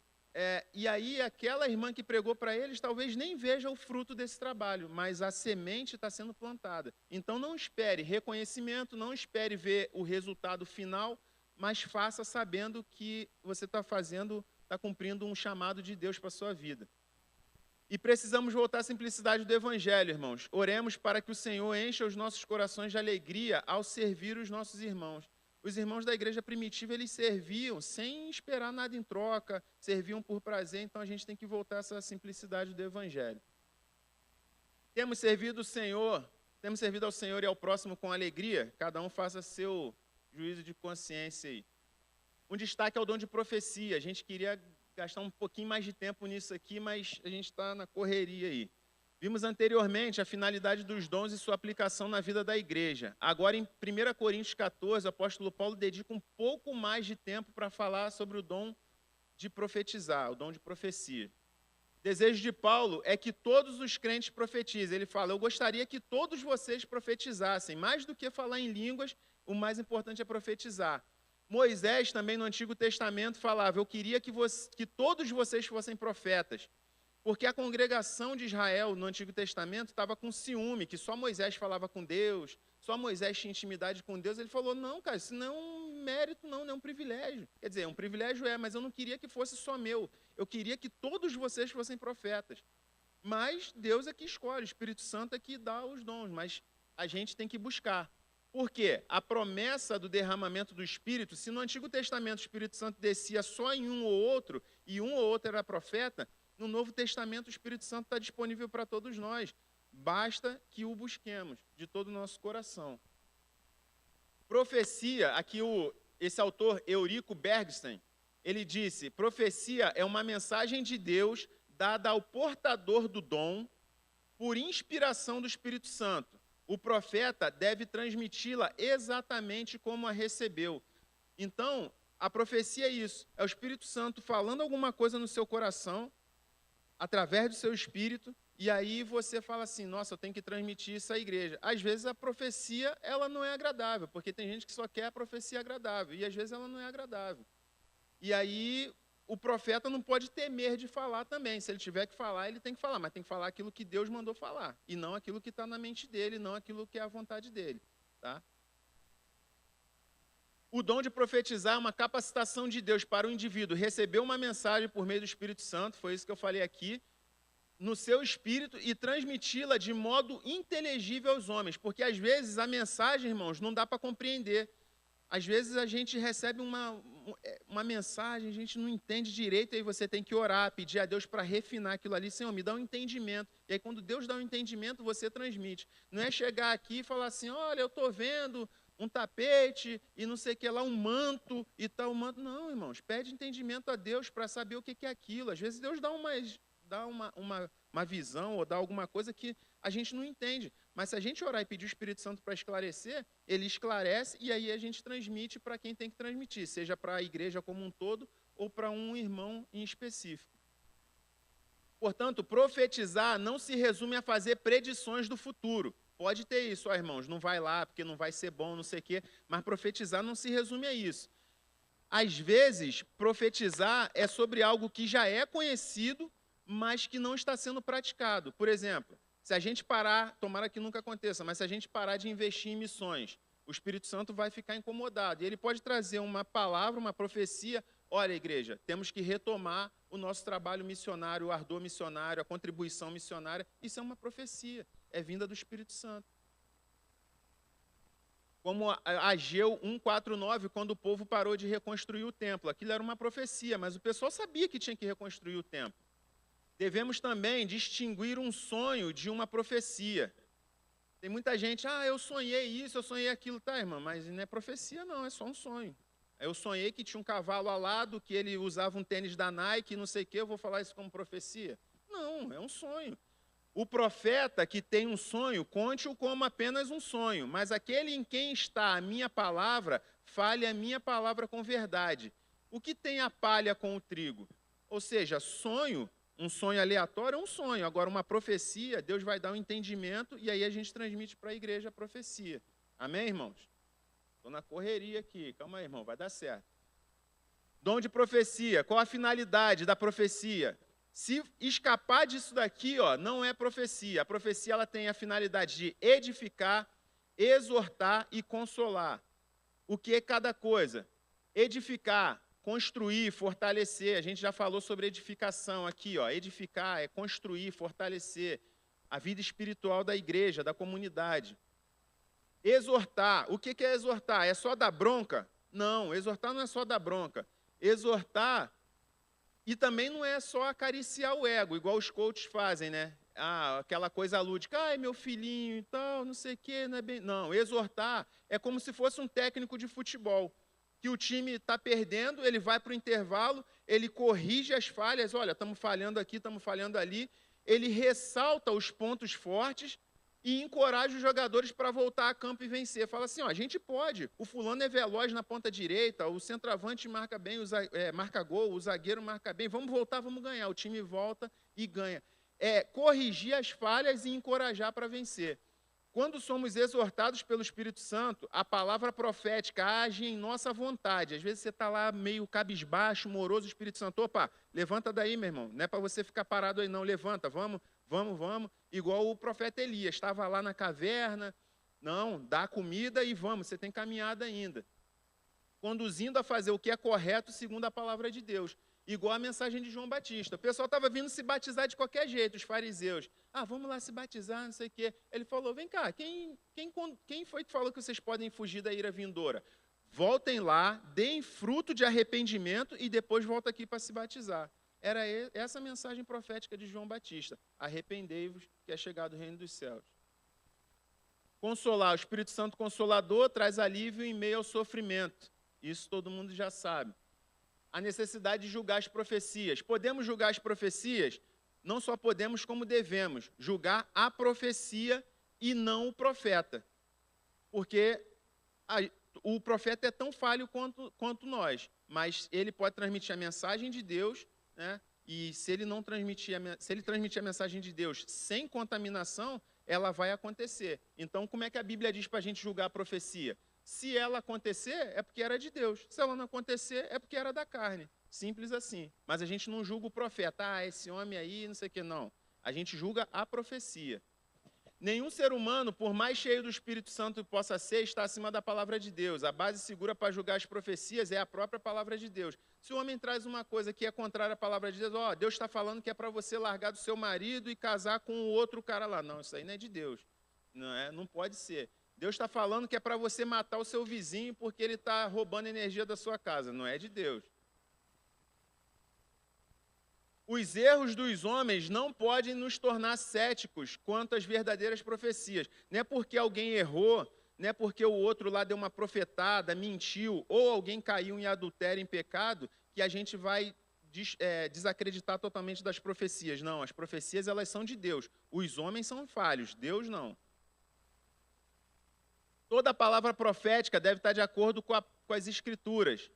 Speaker 1: E aí aquela irmã que pregou para eles talvez nem veja o fruto desse trabalho, mas a semente está sendo plantada. Então não espere reconhecimento, não espere ver o resultado final, mas faça sabendo que você está cumprindo um chamado de Deus para a sua vida. E precisamos voltar à simplicidade do Evangelho, irmãos. Oremos para que o Senhor encha os nossos corações de alegria ao servir os nossos irmãos. Os irmãos da igreja primitiva, eles serviam sem esperar nada em troca, serviam por prazer, então a gente tem que voltar a essa simplicidade do Evangelho. Temos servido ao Senhor e ao próximo com alegria, cada um faça seu juízo de consciência aí. Um destaque é o dom de profecia. A gente queria gastar um pouquinho mais de tempo nisso aqui, mas a gente está na correria aí. Vimos anteriormente a finalidade dos dons e sua aplicação na vida da igreja. Agora, em 1 Coríntios 14, o apóstolo Paulo dedica um pouco mais de tempo para falar sobre o dom de profetizar, o dom de profecia. O desejo de Paulo é que todos os crentes profetizem. Ele fala, eu gostaria que todos vocês profetizassem. Mais do que falar em línguas, o mais importante é profetizar. Moisés, também no Antigo Testamento, falava, eu queria que todos vocês fossem profetas. Porque a congregação de Israel no Antigo Testamento estava com ciúme, que só Moisés falava com Deus, só Moisés tinha intimidade com Deus. Ele falou, não, cara, isso não é um mérito, não é um privilégio. Quer dizer, um privilégio mas eu não queria que fosse só meu. Eu queria que todos vocês fossem profetas. Mas Deus é que escolhe, o Espírito Santo é que dá os dons, mas a gente tem que buscar. Por quê? A promessa do derramamento do Espírito, se no Antigo Testamento o Espírito Santo descia só em um ou outro, e um ou outro era profeta, no Novo Testamento, o Espírito Santo está disponível para todos nós. Basta que o busquemos de todo o nosso coração. Profecia, aqui esse autor, Eurico Bergstein, ele disse, profecia é uma mensagem de Deus dada ao portador do dom por inspiração do Espírito Santo. O profeta deve transmiti-la exatamente como a recebeu. Então, a profecia é isso, é o Espírito Santo falando alguma coisa no seu coração, através do seu espírito, e aí você fala assim, nossa, eu tenho que transmitir isso à igreja. Às vezes a profecia, ela não é agradável, porque tem gente que só quer a profecia agradável, e às vezes ela não é agradável. E aí o profeta não pode temer de falar também. Se ele tiver que falar, ele tem que falar, mas tem que falar aquilo que Deus mandou falar, e não aquilo que está na mente dele, não aquilo que é a vontade dele. Tá? O dom de profetizar é uma capacitação de Deus para o indivíduo receber uma mensagem por meio do Espírito Santo, foi isso que eu falei aqui, no seu espírito e transmiti-la de modo inteligível aos homens, porque às vezes a mensagem, irmãos, não dá para compreender. Às vezes a gente recebe uma mensagem, a gente não entende direito, e aí você tem que orar, pedir a Deus para refinar aquilo ali. Senhor, me dá um entendimento. E aí quando Deus dá um entendimento, você transmite. Não é chegar aqui e falar assim, olha, eu estou vendo um tapete e não sei o que lá, um manto e tal manto. Não, irmãos, pede entendimento a Deus para saber o que é aquilo. Às vezes Deus dá uma visão ou dá alguma coisa que a gente não entende. Mas se a gente orar e pedir o Espírito Santo para esclarecer, ele esclarece e aí a gente transmite para quem tem que transmitir, seja para a igreja como um todo ou para um irmão em específico. Portanto, profetizar não se resume a fazer predições do futuro, pode ter isso, ó, irmãos, não vai lá porque não vai ser bom, não sei o quê, mas profetizar não se resume a isso. Às vezes, profetizar é sobre algo que já é conhecido, mas que não está sendo praticado. Por exemplo, se a gente parar, tomara que nunca aconteça, mas se a gente parar de investir em missões, o Espírito Santo vai ficar incomodado. E ele pode trazer uma palavra, uma profecia. Olha, igreja, temos que retomar o nosso trabalho missionário, o ardor missionário, a contribuição missionária. Isso é uma profecia, é vinda do Espírito Santo. Como Ageu 1:4-9, quando o povo parou de reconstruir o templo. Aquilo era uma profecia, mas o pessoal sabia que tinha que reconstruir o templo. Devemos também distinguir um sonho de uma profecia. Tem muita gente, eu sonhei isso, eu sonhei aquilo. Tá, irmã, mas não é profecia não, é só um sonho. Eu sonhei que tinha um cavalo alado, que ele usava um tênis da Nike, não sei o quê, eu vou falar isso como profecia? Não, é um sonho. O profeta que tem um sonho, conte-o como apenas um sonho, mas aquele em quem está a minha palavra, fale a minha palavra com verdade. O que tem a palha com o trigo? Ou seja, sonho, um sonho aleatório é um sonho. Agora, uma profecia, Deus vai dar um entendimento e aí a gente transmite para a igreja a profecia. Amém, irmãos? Estou na correria aqui. Calma aí, irmão, vai dar certo. Dom de profecia. Qual a finalidade da profecia? Se escapar disso daqui, não é profecia. A profecia ela tem a finalidade de edificar, exortar e consolar. O que é cada coisa? Edificar, construir, fortalecer. A gente já falou sobre edificação aqui. Edificar é construir, fortalecer a vida espiritual da igreja, da comunidade. Exortar. O que é exortar? É só dar bronca? Não, exortar não é só dar bronca. Exortar, e também não é só acariciar o ego, igual os coaches fazem, né? Aquela coisa lúdica, ai, meu filhinho e tal, não sei o quê, não é bem... Não, exortar é como se fosse um técnico de futebol, que o time está perdendo, ele vai para o intervalo, ele corrige as falhas, olha, estamos falhando aqui, estamos falhando ali, ele ressalta os pontos fortes e encoraja os jogadores para voltar a campo e vencer. Fala assim, a gente pode, o fulano é veloz na ponta direita, o centroavante marca bem, marca gol, o zagueiro marca bem, vamos voltar, vamos ganhar. O time volta e ganha. É corrigir as falhas e encorajar para vencer. Quando somos exortados pelo Espírito Santo, a palavra profética age em nossa vontade. Às vezes você está lá meio cabisbaixo, moroso, o Espírito Santo, opa, levanta daí, meu irmão, não é para você ficar parado aí não, levanta, vamos, igual o profeta Elias, estava lá na caverna, não, dá comida e vamos, você tem caminhada ainda. Conduzindo a fazer o que é correto segundo a palavra de Deus. Igual a mensagem de João Batista. O pessoal estava vindo se batizar de qualquer jeito, os fariseus. Vamos lá se batizar, não sei o quê. Ele falou, vem cá, quem foi que falou que vocês podem fugir da ira vindoura? Voltem lá, deem fruto de arrependimento e depois volta aqui para se batizar. Era essa a mensagem profética de João Batista. Arrependei-vos, que é chegado o reino dos céus. Consolar. O Espírito Santo Consolador traz alívio em meio ao sofrimento. Isso todo mundo já sabe. A necessidade de julgar as profecias. Podemos julgar as profecias? Não só podemos, como devemos. Julgar a profecia e não o profeta. Porque o profeta é tão falho quanto nós, mas ele pode transmitir a mensagem de Deus, né? E se ele transmitir a mensagem de Deus sem contaminação, ela vai acontecer. Então, como é que a Bíblia diz para a gente julgar a profecia? Se ela acontecer, é porque era de Deus. Se ela não acontecer, é porque era da carne. Simples assim. Mas a gente não julga o profeta. Esse homem aí, não sei o que, não. A gente julga a profecia. Nenhum ser humano, por mais cheio do Espírito Santo que possa ser, está acima da palavra de Deus. A base segura para julgar as profecias é a própria palavra de Deus. Se o homem traz uma coisa que é contrária à palavra de Deus, Deus está falando que é para você largar do seu marido e casar com o outro cara lá. Não, isso aí não é de Deus. Não pode ser. Deus está falando que é para você matar o seu vizinho porque ele está roubando energia da sua casa. Não é de Deus. Os erros dos homens não podem nos tornar céticos quanto às verdadeiras profecias. Não é porque alguém errou, não é porque o outro lá deu uma profetada, mentiu, ou alguém caiu em adultério, em pecado, que a gente vai desacreditar totalmente das profecias. Não, as profecias elas são de Deus. Os homens são falhos, Deus não. Toda palavra profética deve estar de acordo com as Escrituras.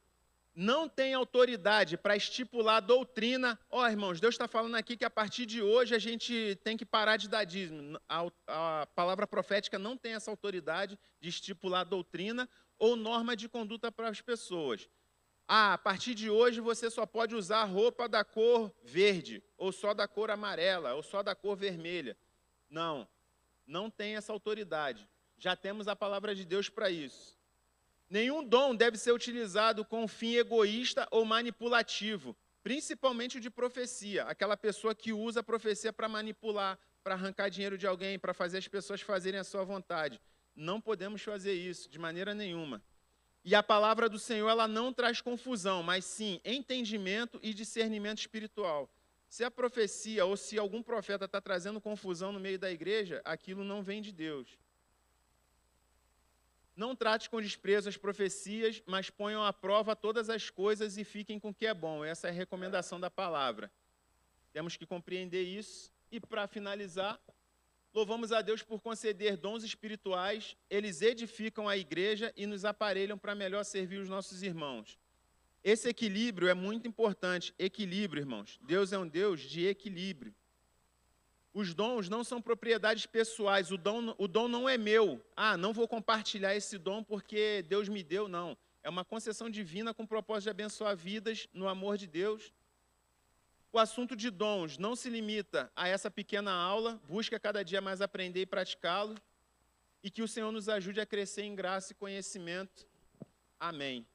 Speaker 1: não tem autoridade para estipular doutrina. Irmãos, Deus está falando aqui que a partir de hoje a gente tem que parar de dar dízimo. A palavra profética não tem essa autoridade de estipular doutrina ou norma de conduta para as pessoas. A partir de hoje você só pode usar roupa da cor verde, ou só da cor amarela, ou só da cor vermelha. Não, não tem essa autoridade. Já temos a palavra de Deus para isso. Nenhum dom deve ser utilizado com fim egoísta ou manipulativo, principalmente o de profecia, aquela pessoa que usa a profecia para manipular, para arrancar dinheiro de alguém, para fazer as pessoas fazerem a sua vontade. Não podemos fazer isso de maneira nenhuma. E a palavra do Senhor, ela não traz confusão, mas sim entendimento e discernimento espiritual. Se a profecia ou se algum profeta está trazendo confusão no meio da igreja, aquilo não vem de Deus. Não trate com desprezo as profecias, mas ponham à prova todas as coisas e fiquem com o que é bom. Essa é a recomendação da palavra. Temos que compreender isso. E, para finalizar, louvamos a Deus por conceder dons espirituais. Eles edificam a igreja e nos aparelham para melhor servir os nossos irmãos. Esse equilíbrio é muito importante. Equilíbrio, irmãos. Deus é um Deus de equilíbrio. Os dons não são propriedades pessoais, o dom não é meu. Não vou compartilhar esse dom porque Deus me deu, não. É uma concessão divina com o propósito de abençoar vidas no amor de Deus. O assunto de dons não se limita a essa pequena aula, busca cada dia mais aprender e praticá-lo, e que o Senhor nos ajude a crescer em graça e conhecimento. Amém.